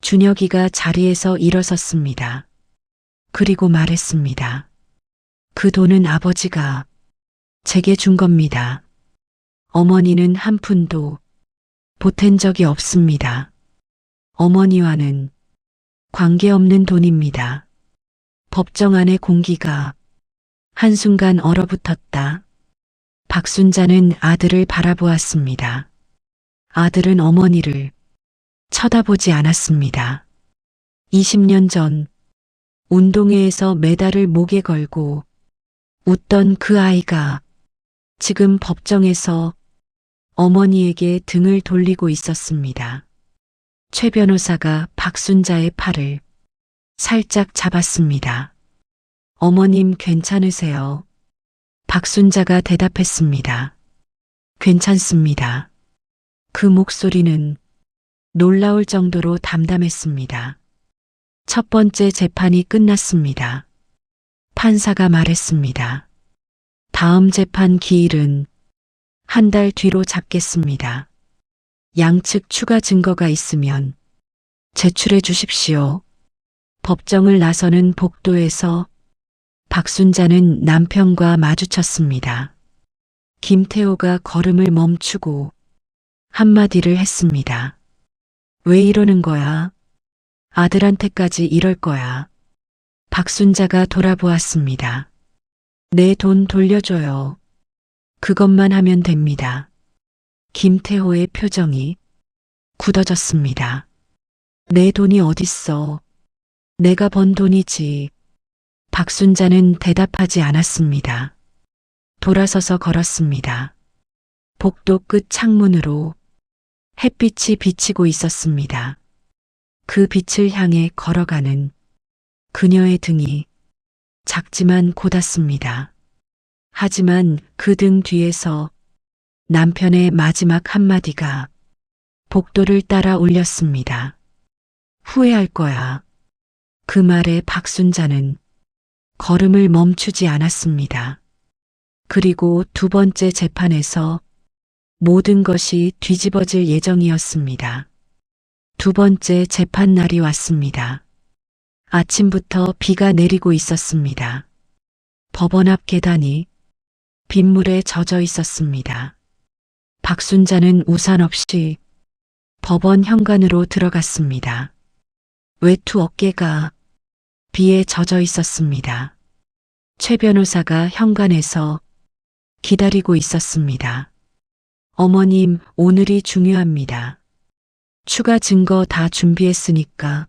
준혁이가 자리에서 일어섰습니다. 그리고 말했습니다. 그 돈은 아버지가 제게 준 겁니다. 어머니는 한 푼도 보탠 적이 없습니다. 어머니와는 관계없는 돈입니다. 법정 안의 공기가 한순간 얼어붙었다. 박순자는 아들을 바라보았습니다. 아들은 어머니를 쳐다보지 않았습니다. 20년 전 운동회에서 메달을 목에 걸고 웃던 그 아이가 지금 법정에서 어머니에게 등을 돌리고 있었습니다. 최 변호사가 박순자의 팔을 살짝 잡았습니다. 어머님 괜찮으세요? 박순자가 대답했습니다. 괜찮습니다. 그 목소리는 놀라울 정도로 담담했습니다. 첫 번째 재판이 끝났습니다. 판사가 말했습니다. 다음 재판 기일은 한 달 뒤로 잡겠습니다. 양측 추가 증거가 있으면 제출해 주십시오. 법정을 나서는 복도에서 박순자는 남편과 마주쳤습니다. 김태호가 걸음을 멈추고 한마디를 했습니다. 왜 이러는 거야? 아들한테까지 이럴 거야. 박순자가 돌아보았습니다. 내 돈 돌려줘요. 그것만 하면 됩니다. 김태호의 표정이 굳어졌습니다. 내 돈이 어딨어? 내가 번 돈이지. 박순자는 대답하지 않았습니다. 돌아서서 걸었습니다. 복도 끝 창문으로 햇빛이 비치고 있었습니다. 그 빛을 향해 걸어가는 그녀의 등이 작지만 고닫습니다. 하지만 그 등 뒤에서 남편의 마지막 한마디가 복도를 따라 울렸습니다. 후회할 거야. 그 말에 박순자는 걸음을 멈추지 않았습니다. 그리고 두 번째 재판에서 모든 것이 뒤집어질 예정이었습니다. 두 번째 재판 날이 왔습니다. 아침부터 비가 내리고 있었습니다. 법원 앞 계단이 빗물에 젖어 있었습니다. 박순자는 우산 없이 법원 현관으로 들어갔습니다. 외투 어깨가 비에 젖어 있었습니다. 최 변호사가 현관에서 기다리고 있었습니다. 어머님, 오늘이 중요합니다. 추가 증거 다 준비했으니까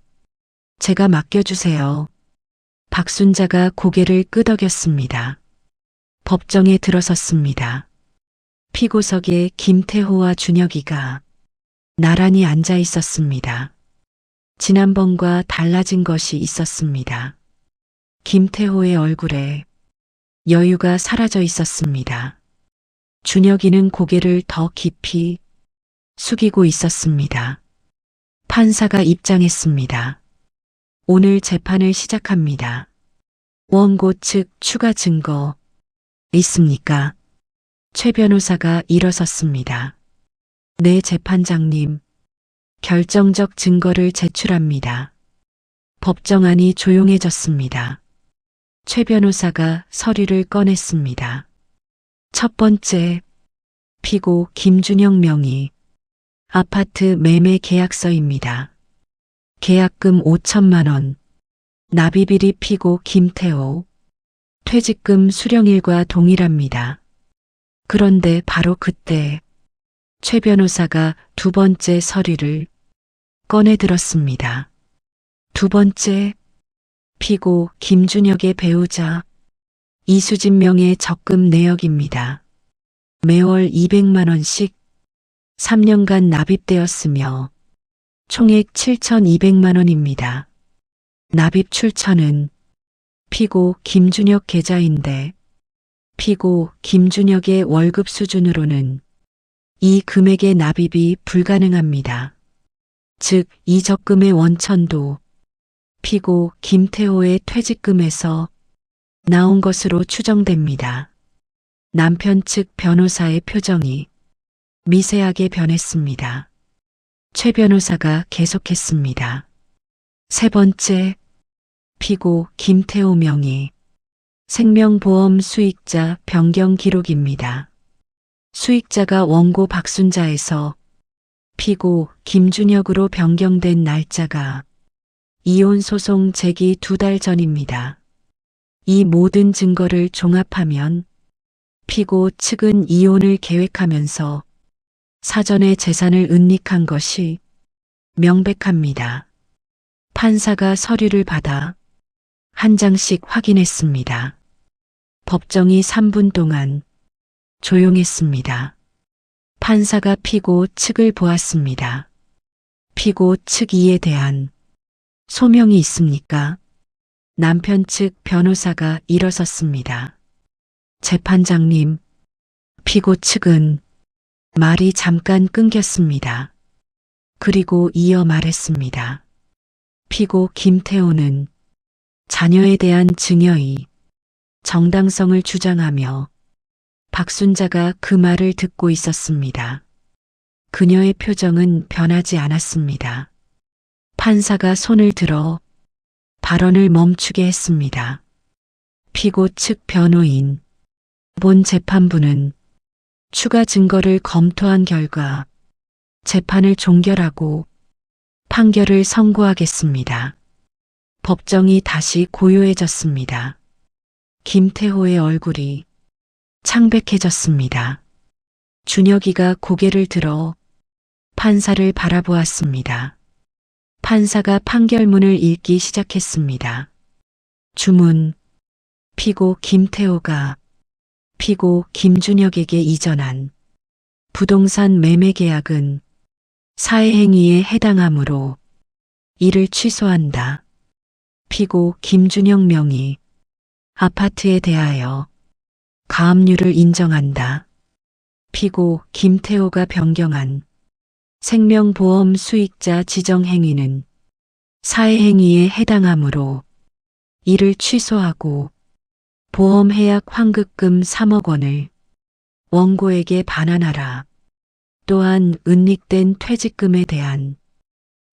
제가 맡겨주세요. 박순자가 고개를 끄덕였습니다. 법정에 들어섰습니다. 피고석에 김태호와 준혁이가 나란히 앉아 있었습니다. 지난번과 달라진 것이 있었습니다. 김태호의 얼굴에 여유가 사라져 있었습니다. 준혁이는 고개를 더 깊이 숙이고 있었습니다. 판사가 입장했습니다. 오늘 재판을 시작합니다. 원고 측 추가 증거 있습니까? 최 변호사가 일어섰습니다. 네, 재판장님. 결정적 증거를 제출합니다. 법정 안이 조용해졌습니다. 최 변호사가 서류를 꺼냈습니다. 첫 번째, 피고 김준혁 명의 아파트 매매 계약서입니다. 계약금 5천만 원, 납입일이 피고 김태호, 퇴직금 수령일과 동일합니다. 그런데 바로 그때 최 변호사가 두 번째 서류를 꺼내 들었습니다. 두 번째, 피고 김준혁의 배우자 이수진 명의 적금 내역입니다. 매월 200만 원씩 3년간 납입되었으며 총액 7,200만 원입니다. 납입 출처는 피고 김준혁 계좌인데 피고 김준혁의 월급 수준으로는 이 금액의 납입이 불가능합니다. 즉, 이 적금의 원천도 피고 김태호의 퇴직금에서 나온 것으로 추정됩니다. 남편 측 변호사의 표정이 미세하게 변했습니다. 최 변호사가 계속했습니다. 세 번째, 피고 김태호 명의 생명보험 수익자 변경 기록입니다. 수익자가 원고 박순자에서 피고 김준혁으로 변경된 날짜가 이혼 소송 제기 2달 전입니다. 이 모든 증거를 종합하면 피고 측은 이혼을 계획하면서 사전에 재산을 은닉한 것이 명백합니다. 판사가 서류를 받아 한 장씩 확인했습니다. 법정이 3분 동안 조용했습니다. 판사가 피고 측을 보았습니다. 피고 측 이에 대한 소명이 있습니까? 남편 측 변호사가 일어섰습니다. 재판장님, 피고 측은 말이 잠깐 끊겼습니다. 그리고 이어 말했습니다. 피고 김태호는 자녀에 대한 증여의 정당성을 주장하며 박순자가 그 말을 듣고 있었습니다. 그녀의 표정은 변하지 않았습니다. 판사가 손을 들어 발언을 멈추게 했습니다. 피고 측 변호인, 본 재판부는 추가 증거를 검토한 결과 재판을 종결하고 판결을 선고하겠습니다. 법정이 다시 고요해졌습니다. 김태호의 얼굴이 창백해졌습니다. 준혁이가 고개를 들어 판사를 바라보았습니다. 판사가 판결문을 읽기 시작했습니다. 주문, 피고 김태호가 피고 김준혁에게 이전한 부동산 매매 계약은 사회행위에 해당하므로 이를 취소한다. 피고 김준혁 명의 아파트에 대하여 가압류를 인정한다. 피고 김태호가 변경한 생명보험 수익자 지정 행위는 사회행위에 해당하므로 이를 취소하고 보험해약 환급금 3억 원을 원고에게 반환하라. 또한 은닉된 퇴직금에 대한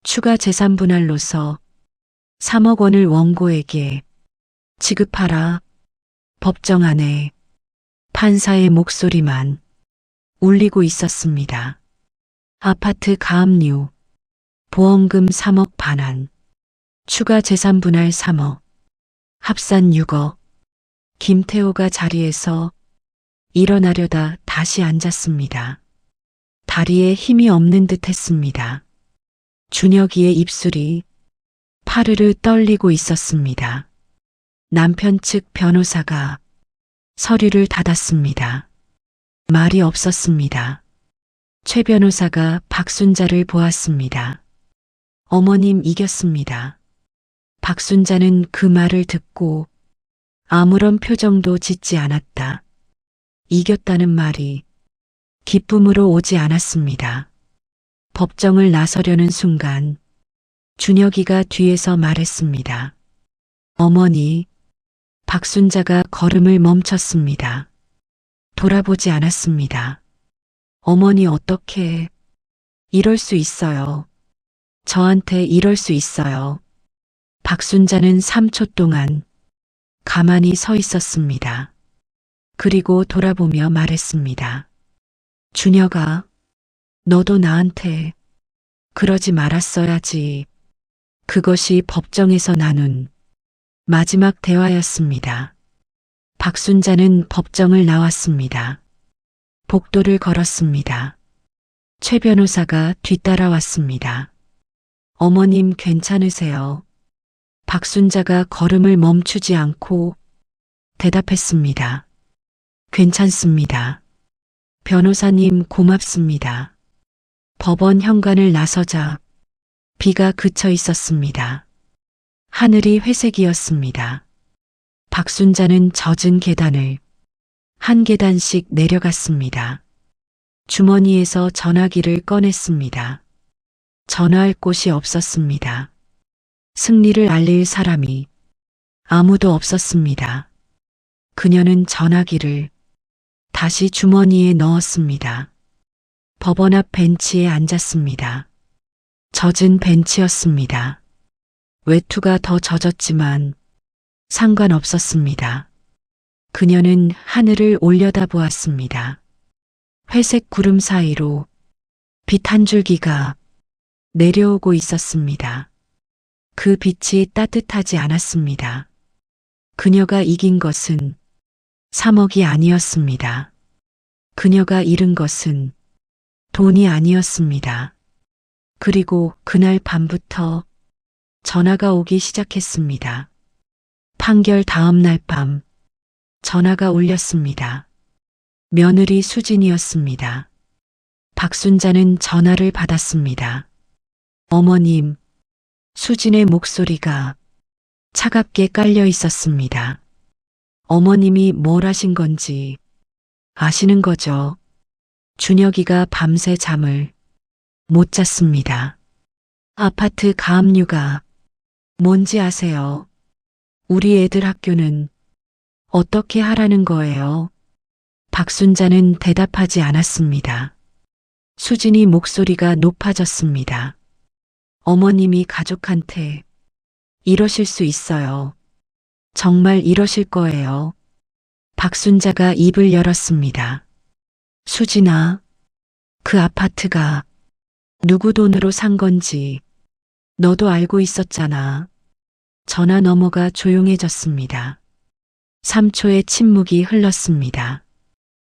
추가 재산 분할로서 3억 원을 원고에게 지급하라. 법정 안에 판사의 목소리만 울리고 있었습니다. 아파트 가압류, 보험금 3억 반환, 추가 재산 분할 3억, 합산 6억. 김태호가 자리에서 일어나려다 다시 앉았습니다. 다리에 힘이 없는 듯 했습니다. 준혁이의 입술이 파르르 떨리고 있었습니다. 남편 측 변호사가 서류를 닫았습니다. 말이 없었습니다. 최 변호사가 박순자를 보았습니다. 어머님 이겼습니다. 박순자는 그 말을 듣고 아무런 표정도 짓지 않았다. 이겼다는 말이 기쁨으로 오지 않았습니다. 법정을 나서려는 순간 준혁이가 뒤에서 말했습니다. 어머니, 박순자가 걸음을 멈췄습니다. 돌아보지 않았습니다. 어머니 어떻게 이럴 수 있어요. 저한테 이럴 수 있어요. 박순자는 3초 동안 가만히 서 있었습니다. 그리고 돌아보며 말했습니다. 준혁아, 너도 나한테 그러지 말았어야지. 그것이 법정에서 나눈 마지막 대화였습니다. 박순자는 법정을 나왔습니다. 복도를 걸었습니다. 최 변호사가 뒤따라왔습니다. 어머님 괜찮으세요? 박순자가 걸음을 멈추지 않고 대답했습니다. 괜찮습니다. 변호사님 고맙습니다. 법원 현관을 나서자 비가 그쳐 있었습니다. 하늘이 회색이었습니다. 박순자는 젖은 계단을 한 계단씩 내려갔습니다. 주머니에서 전화기를 꺼냈습니다. 전화할 곳이 없었습니다. 승리를 알릴 사람이 아무도 없었습니다. 그녀는 전화기를 다시 주머니에 넣었습니다. 법원 앞 벤치에 앉았습니다. 젖은 벤치였습니다. 외투가 더 젖었지만 상관없었습니다. 그녀는 하늘을 올려다보았습니다. 회색 구름 사이로 빛 한 줄기가 내려오고 있었습니다. 그 빛이 따뜻하지 않았습니다. 그녀가 이긴 것은 3억이 아니었습니다. 그녀가 잃은 것은 돈이 아니었습니다. 그리고 그날 밤부터 전화가 오기 시작했습니다. 판결 다음 날 밤 전화가 울렸습니다. 며느리 수진이었습니다. 박순자는 전화를 받았습니다. 어머님, 수진의 목소리가 차갑게 깔려 있었습니다. 어머님이 뭘 하신 건지 아시는 거죠? 준혁이가 밤새 잠을 못 잤습니다. 아파트 가압류가 뭔지 아세요? 우리 애들 학교는 어떻게 하라는 거예요? 박순자는 대답하지 않았습니다. 수진이 목소리가 높아졌습니다. 어머님이 가족한테 이러실 수 있어요. 정말 이러실 거예요. 박순자가 입을 열었습니다. 수진아, 그 아파트가 누구 돈으로 산 건지 너도 알고 있었잖아. 전화 너머가 조용해졌습니다. 3초의 침묵이 흘렀습니다.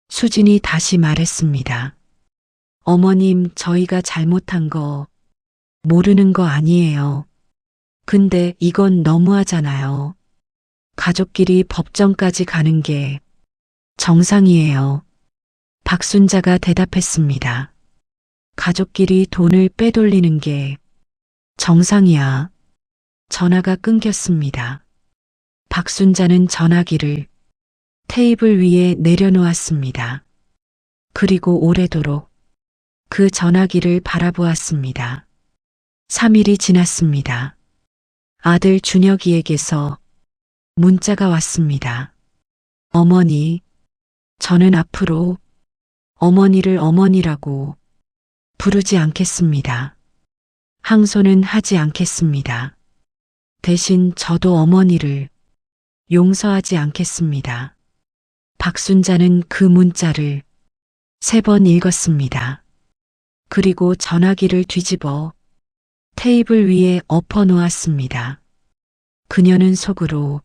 수진이 다시 말했습니다. 어머님, 저희가 잘못한 거 모르는 거 아니에요. 근데 이건 너무하잖아요. 가족끼리 법정까지 가는 게 정상이에요. 박순자가 대답했습니다. 가족끼리 돈을 빼돌리는 게 정상이야. 전화가 끊겼습니다. 박순자는 전화기를 테이블 위에 내려놓았습니다. 그리고 오래도록 그 전화기를 바라보았습니다. 3일이 지났습니다. 아들 준혁이에게서 문자가 왔습니다. 어머니, 저는 앞으로 어머니를 어머니라고 부르지 않겠습니다. 항소는 하지 않겠습니다. 대신 저도 어머니를 용서하지 않겠습니다. 박순자는 그 문자를 3번 읽었습니다. 그리고 전화기를 뒤집어 테이블 위에 엎어 놓았습니다. 그녀는 속으로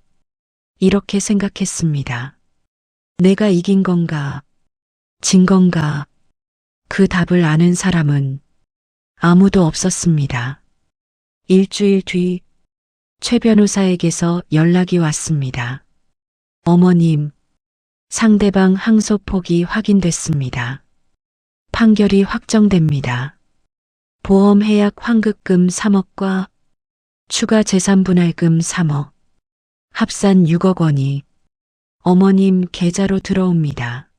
이렇게 생각했습니다. 내가 이긴 건가, 진 건가, 그 답을 아는 사람은 아무도 없었습니다. 일주일 뒤 최 변호사에게서 연락이 왔습니다. 어머님, 상대방 항소 폭이 확인됐습니다. 판결이 확정됩니다. 보험 해약 환급금 3억과 추가 재산분할금 3억, 합산 6억 원이 어머님 계좌로 들어옵니다.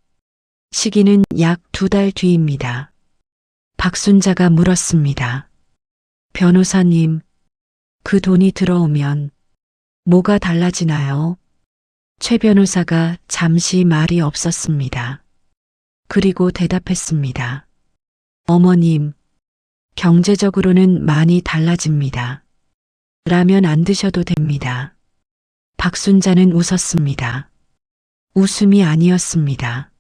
시기는 약 2달 뒤입니다. 박순자가 물었습니다. 변호사님, 그 돈이 들어오면 뭐가 달라지나요? 최 변호사가 잠시 말이 없었습니다. 그리고 대답했습니다. 어머님, 경제적으로는 많이 달라집니다. 라면 안 드셔도 됩니다. 박순자는 웃었습니다. 웃음이 아니었습니다.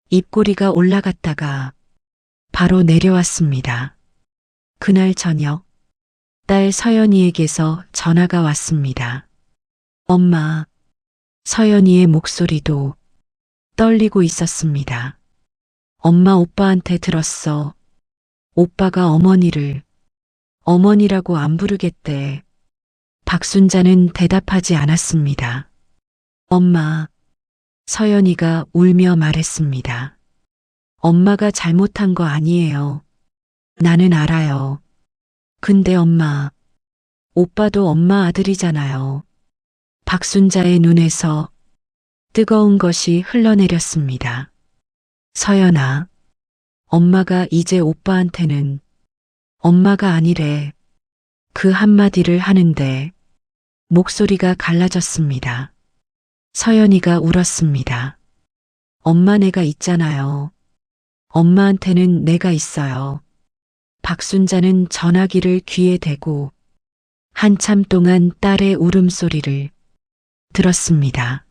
입꼬리가 올라갔다가 바로 내려왔습니다. 그날 저녁, 딸 서연이에게서 전화가 왔습니다. 엄마, 서연이의 목소리도 떨리고 있었습니다. 엄마, 오빠한테 들었어. 오빠가 어머니를 어머니라고 안 부르겠대. 박순자는 대답하지 않았습니다. 엄마, 서연이가 울며 말했습니다. 엄마가 잘못한 거 아니에요. 나는 알아요. 근데 엄마, 오빠도 엄마 아들이잖아요. 박순자의 눈에서 뜨거운 것이 흘러내렸습니다. 서연아, 엄마가 이제 오빠한테는 엄마가 아니래. 그 한마디를 하는데 목소리가 갈라졌습니다. 서연이가 울었습니다. 엄마 내가 있잖아요. 엄마한테는 내가 있어요. 박순자는 전화기를 귀에 대고 한참 동안 딸의 울음소리를 들었습니다.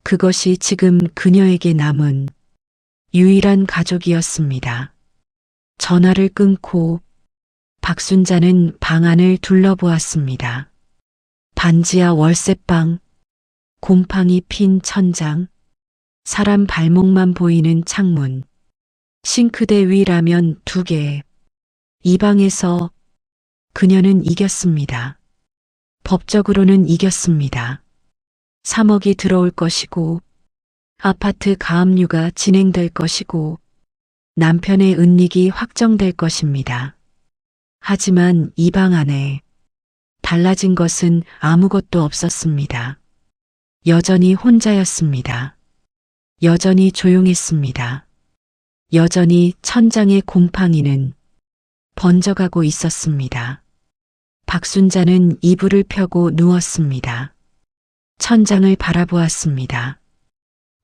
그것이 지금 그녀에게 남은 유일한 가족이었습니다. 전화를 끊고 박순자는 방 안을 둘러보았습니다. 반지하 월세방, 곰팡이 핀 천장, 사람 발목만 보이는 창문, 싱크대 위 라면 2개. 이 방에서 그녀는 이겼습니다. 법적으로는 이겼습니다. 3억이 들어올 것이고 아파트 가압류가 진행될 것이고 남편의 은닉이 확정될 것입니다. 하지만 이 방 안에 달라진 것은 아무것도 없었습니다. 여전히 혼자였습니다. 여전히 조용했습니다. 여전히 천장의 곰팡이는 번져가고 있었습니다. 박순자는 이불을 펴고 누웠습니다. 천장을 바라보았습니다.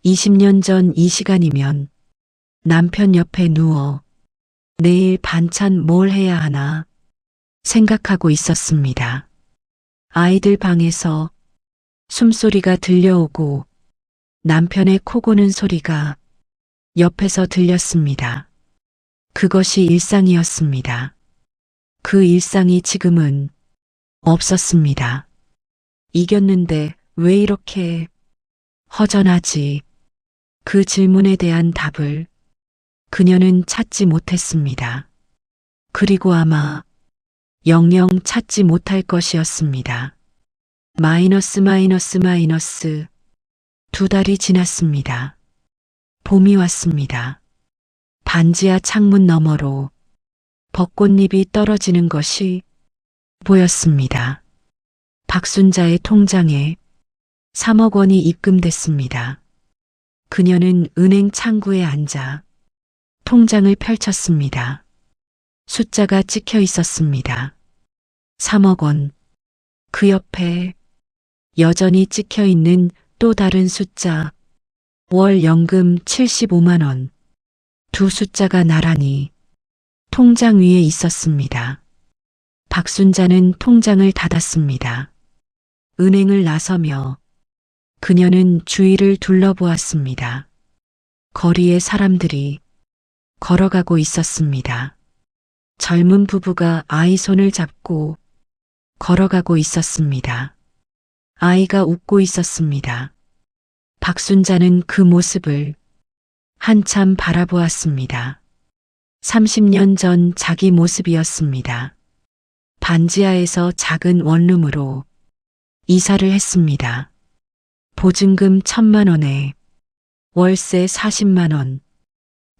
20년 전 이 시간이면 남편 옆에 누워 내일 반찬 뭘 해야 하나 생각하고 있었습니다. 아이들 방에서 숨소리가 들려오고 남편의 코 고는 소리가 옆에서 들렸습니다. 그것이 일상이었습니다. 그 일상이 지금은 없었습니다. 이겼는데 왜 이렇게 허전하지? 그 질문에 대한 답을 그녀는 찾지 못했습니다. 그리고 아마 영영 찾지 못할 것이었습니다. 마이너스 2달이 지났습니다. 봄이 왔습니다. 반지하 창문 너머로 벚꽃잎이 떨어지는 것이 보였습니다. 박순자의 통장에 3억 원이 입금됐습니다. 그녀는 은행 창구에 앉아 통장을 펼쳤습니다. 숫자가 찍혀 있었습니다. 3억 원. 그 옆에 여전히 찍혀 있는 또 다른 숫자, 월 연금 75만 원. 두 숫자가 나란히 통장 위에 있었습니다. 박순자는 통장을 닫았습니다. 은행을 나서며 그녀는 주위를 둘러보았습니다. 거리에 사람들이 걸어가고 있었습니다. 젊은 부부가 아이 손을 잡고 걸어가고 있었습니다. 아이가 웃고 있었습니다. 박순자는 그 모습을 한참 바라보았습니다. 30년 전 자기 모습이었습니다. 반지하에서 작은 원룸으로 이사를 했습니다. 보증금 1,000만 원에 월세 40만 원.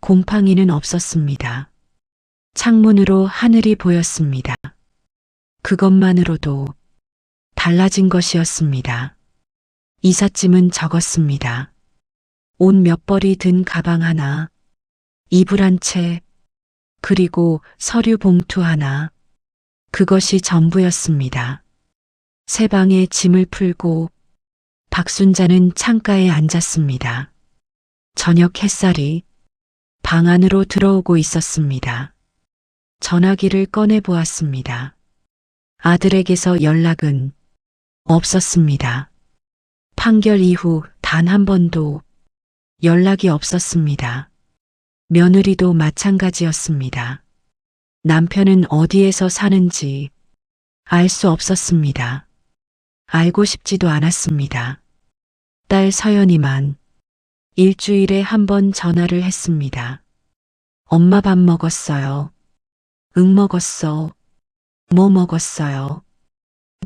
곰팡이는 없었습니다. 창문으로 하늘이 보였습니다. 그것만으로도 달라진 것이었습니다. 이삿짐은 적었습니다. 옷 몇 벌이 든 가방 하나, 이불 한 채, 그리고 서류 봉투 하나. 그것이 전부였습니다. 새 방에 짐을 풀고 박순자는 창가에 앉았습니다. 저녁 햇살이 방 안으로 들어오고 있었습니다. 전화기를 꺼내 보았습니다. 아들에게서 연락은 없었습니다. 판결 이후 단 한 번도 연락이 없었습니다. 며느리도 마찬가지였습니다. 남편은 어디에서 사는지 알 수 없었습니다. 알고 싶지도 않았습니다. 딸 서연이만 일주일에 한 번 전화를 했습니다. 엄마 밥 먹었어요. 응 먹었어. 뭐 먹었어요?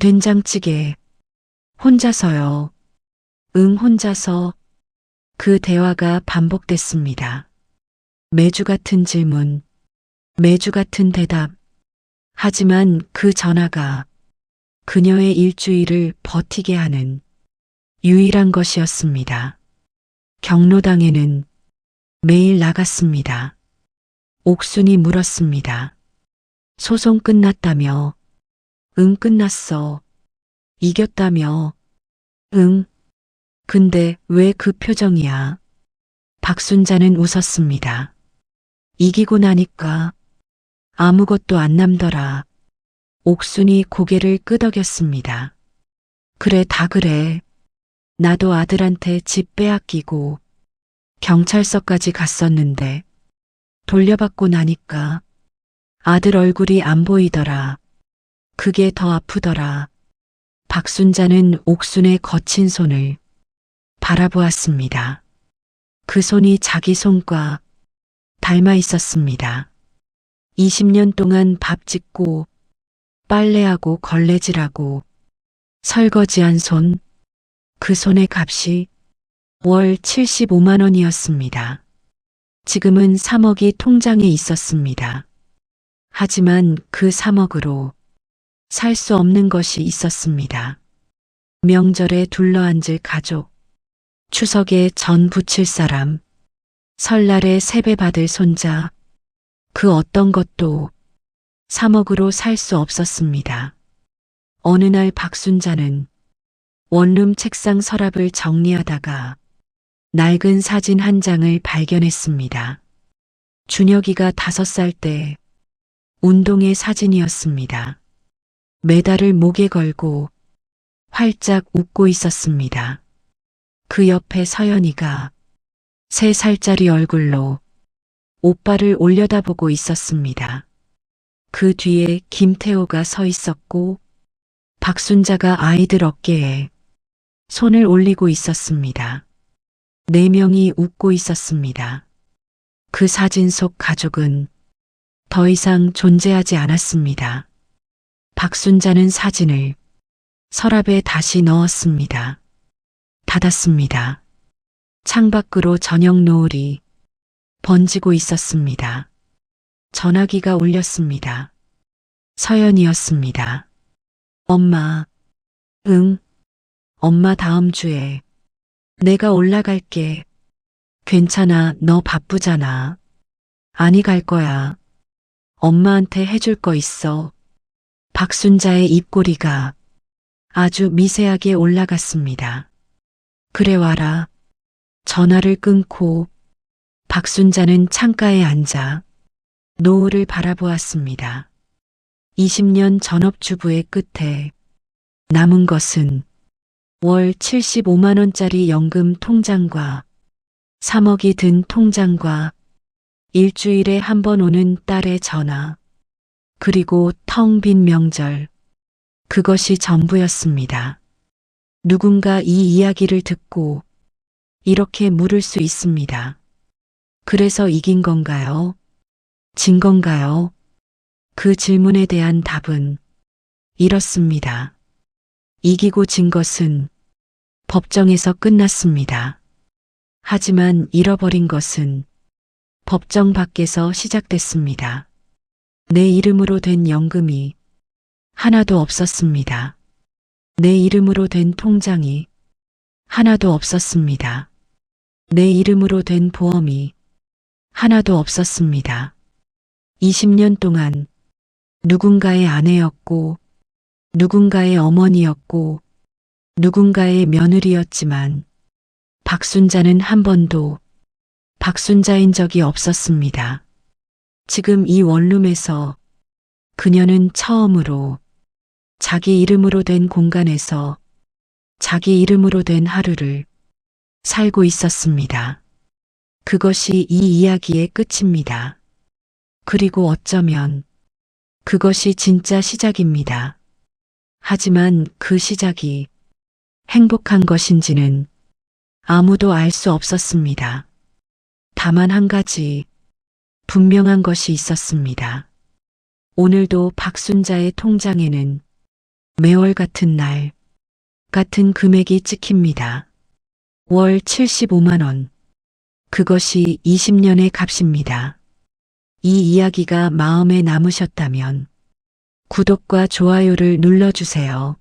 된장찌개. 혼자서요. 응 혼자서. 그 대화가 반복됐습니다. 매주 같은 질문, 매주 같은 대답. 하지만 그 전화가 그녀의 일주일을 버티게 하는 유일한 것이었습니다. 경로당에는 매일 나갔습니다. 옥순이 물었습니다. 소송 끝났다며? 응, 끝났어. 이겼다며? 응. 근데 왜 그 표정이야? 박순자는 웃었습니다. 이기고 나니까 아무것도 안 남더라. 옥순이 고개를 끄덕였습니다. 그래, 다 그래. 나도 아들한테 집 빼앗기고 경찰서까지 갔었는데 돌려받고 나니까 아들 얼굴이 안 보이더라. 그게 더 아프더라. 박순자는 옥순의 거친 손을 바라보았습니다. 그 손이 자기 손과 닮아 있었습니다. 20년 동안 밥 짓고 빨래하고 걸레질하고 설거지한 손, 그 손의 값이 월 75만 원이었습니다. 지금은 3억이 통장에 있었습니다. 하지만 그 3억으로 살 수 없는 것이 있었습니다. 명절에 둘러앉을 가족, 추석에 전 부칠 사람, 설날에 세배 받을 손자, 그 어떤 것도 3억으로 살 수 없었습니다. 어느 날 박순자는 원룸 책상 서랍을 정리하다가 낡은 사진 한 장을 발견했습니다. 준혁이가 5살 때 운동회 사진이었습니다. 메달을 목에 걸고 활짝 웃고 있었습니다. 그 옆에 서연이가 3살짜리 얼굴로 오빠를 올려다보고 있었습니다. 그 뒤에 김태호가 서 있었고 박순자가 아이들 어깨에 손을 올리고 있었습니다. 4명이 웃고 있었습니다. 그 사진 속 가족은 더 이상 존재하지 않았습니다. 박순자는 사진을 서랍에 다시 넣었습니다. 닫았습니다. 창밖으로 저녁 노을이 번지고 있었습니다. 전화기가 울렸습니다. 서연이었습니다. 엄마, 응, 엄마 다음 주에 내가 올라갈게. 괜찮아, 너 바쁘잖아. 아니, 갈 거야. 엄마한테 해줄 거 있어. 박순자의 입꼬리가 아주 미세하게 올라갔습니다. 그래, 와라. 전화를 끊고 박순자는 창가에 앉아 노을을 바라보았습니다. 20년 전업주부의 끝에 남은 것은 월 75만 원짜리 연금 통장과 3억이 든 통장과 일주일에 한 번 오는 딸의 전화, 그리고 텅 빈 명절, 그것이 전부였습니다. 누군가 이 이야기를 듣고 이렇게 물을 수 있습니다. 그래서 이긴 건가요? 진 건가요? 그 질문에 대한 답은 이렇습니다. 이기고 진 것은 법정에서 끝났습니다. 하지만 잃어버린 것은 법정 밖에서 시작됐습니다. 내 이름으로 된 연금이 하나도 없었습니다. 내 이름으로 된 통장이 하나도 없었습니다. 내 이름으로 된 보험이 하나도 없었습니다. 20년 동안 누군가의 아내였고, 누군가의 어머니였고, 누군가의 며느리였지만 박순자는 한 번도 박순자인 적이 없었습니다. 지금 이 원룸에서 그녀는 처음으로 자기 이름으로 된 공간에서 자기 이름으로 된 하루를 살고 있었습니다. 그것이 이 이야기의 끝입니다. 그리고 어쩌면 그것이 진짜 시작입니다. 하지만 그 시작이 행복한 것인지는 아무도 알 수 없었습니다. 다만 한 가지 분명한 것이 있었습니다. 오늘도 박순자의 통장에는 매월 같은 날, 같은 금액이 찍힙니다. 월 75만 원. 그것이 20년의 값입니다. 이 이야기가 마음에 남으셨다면 구독과 좋아요를 눌러주세요.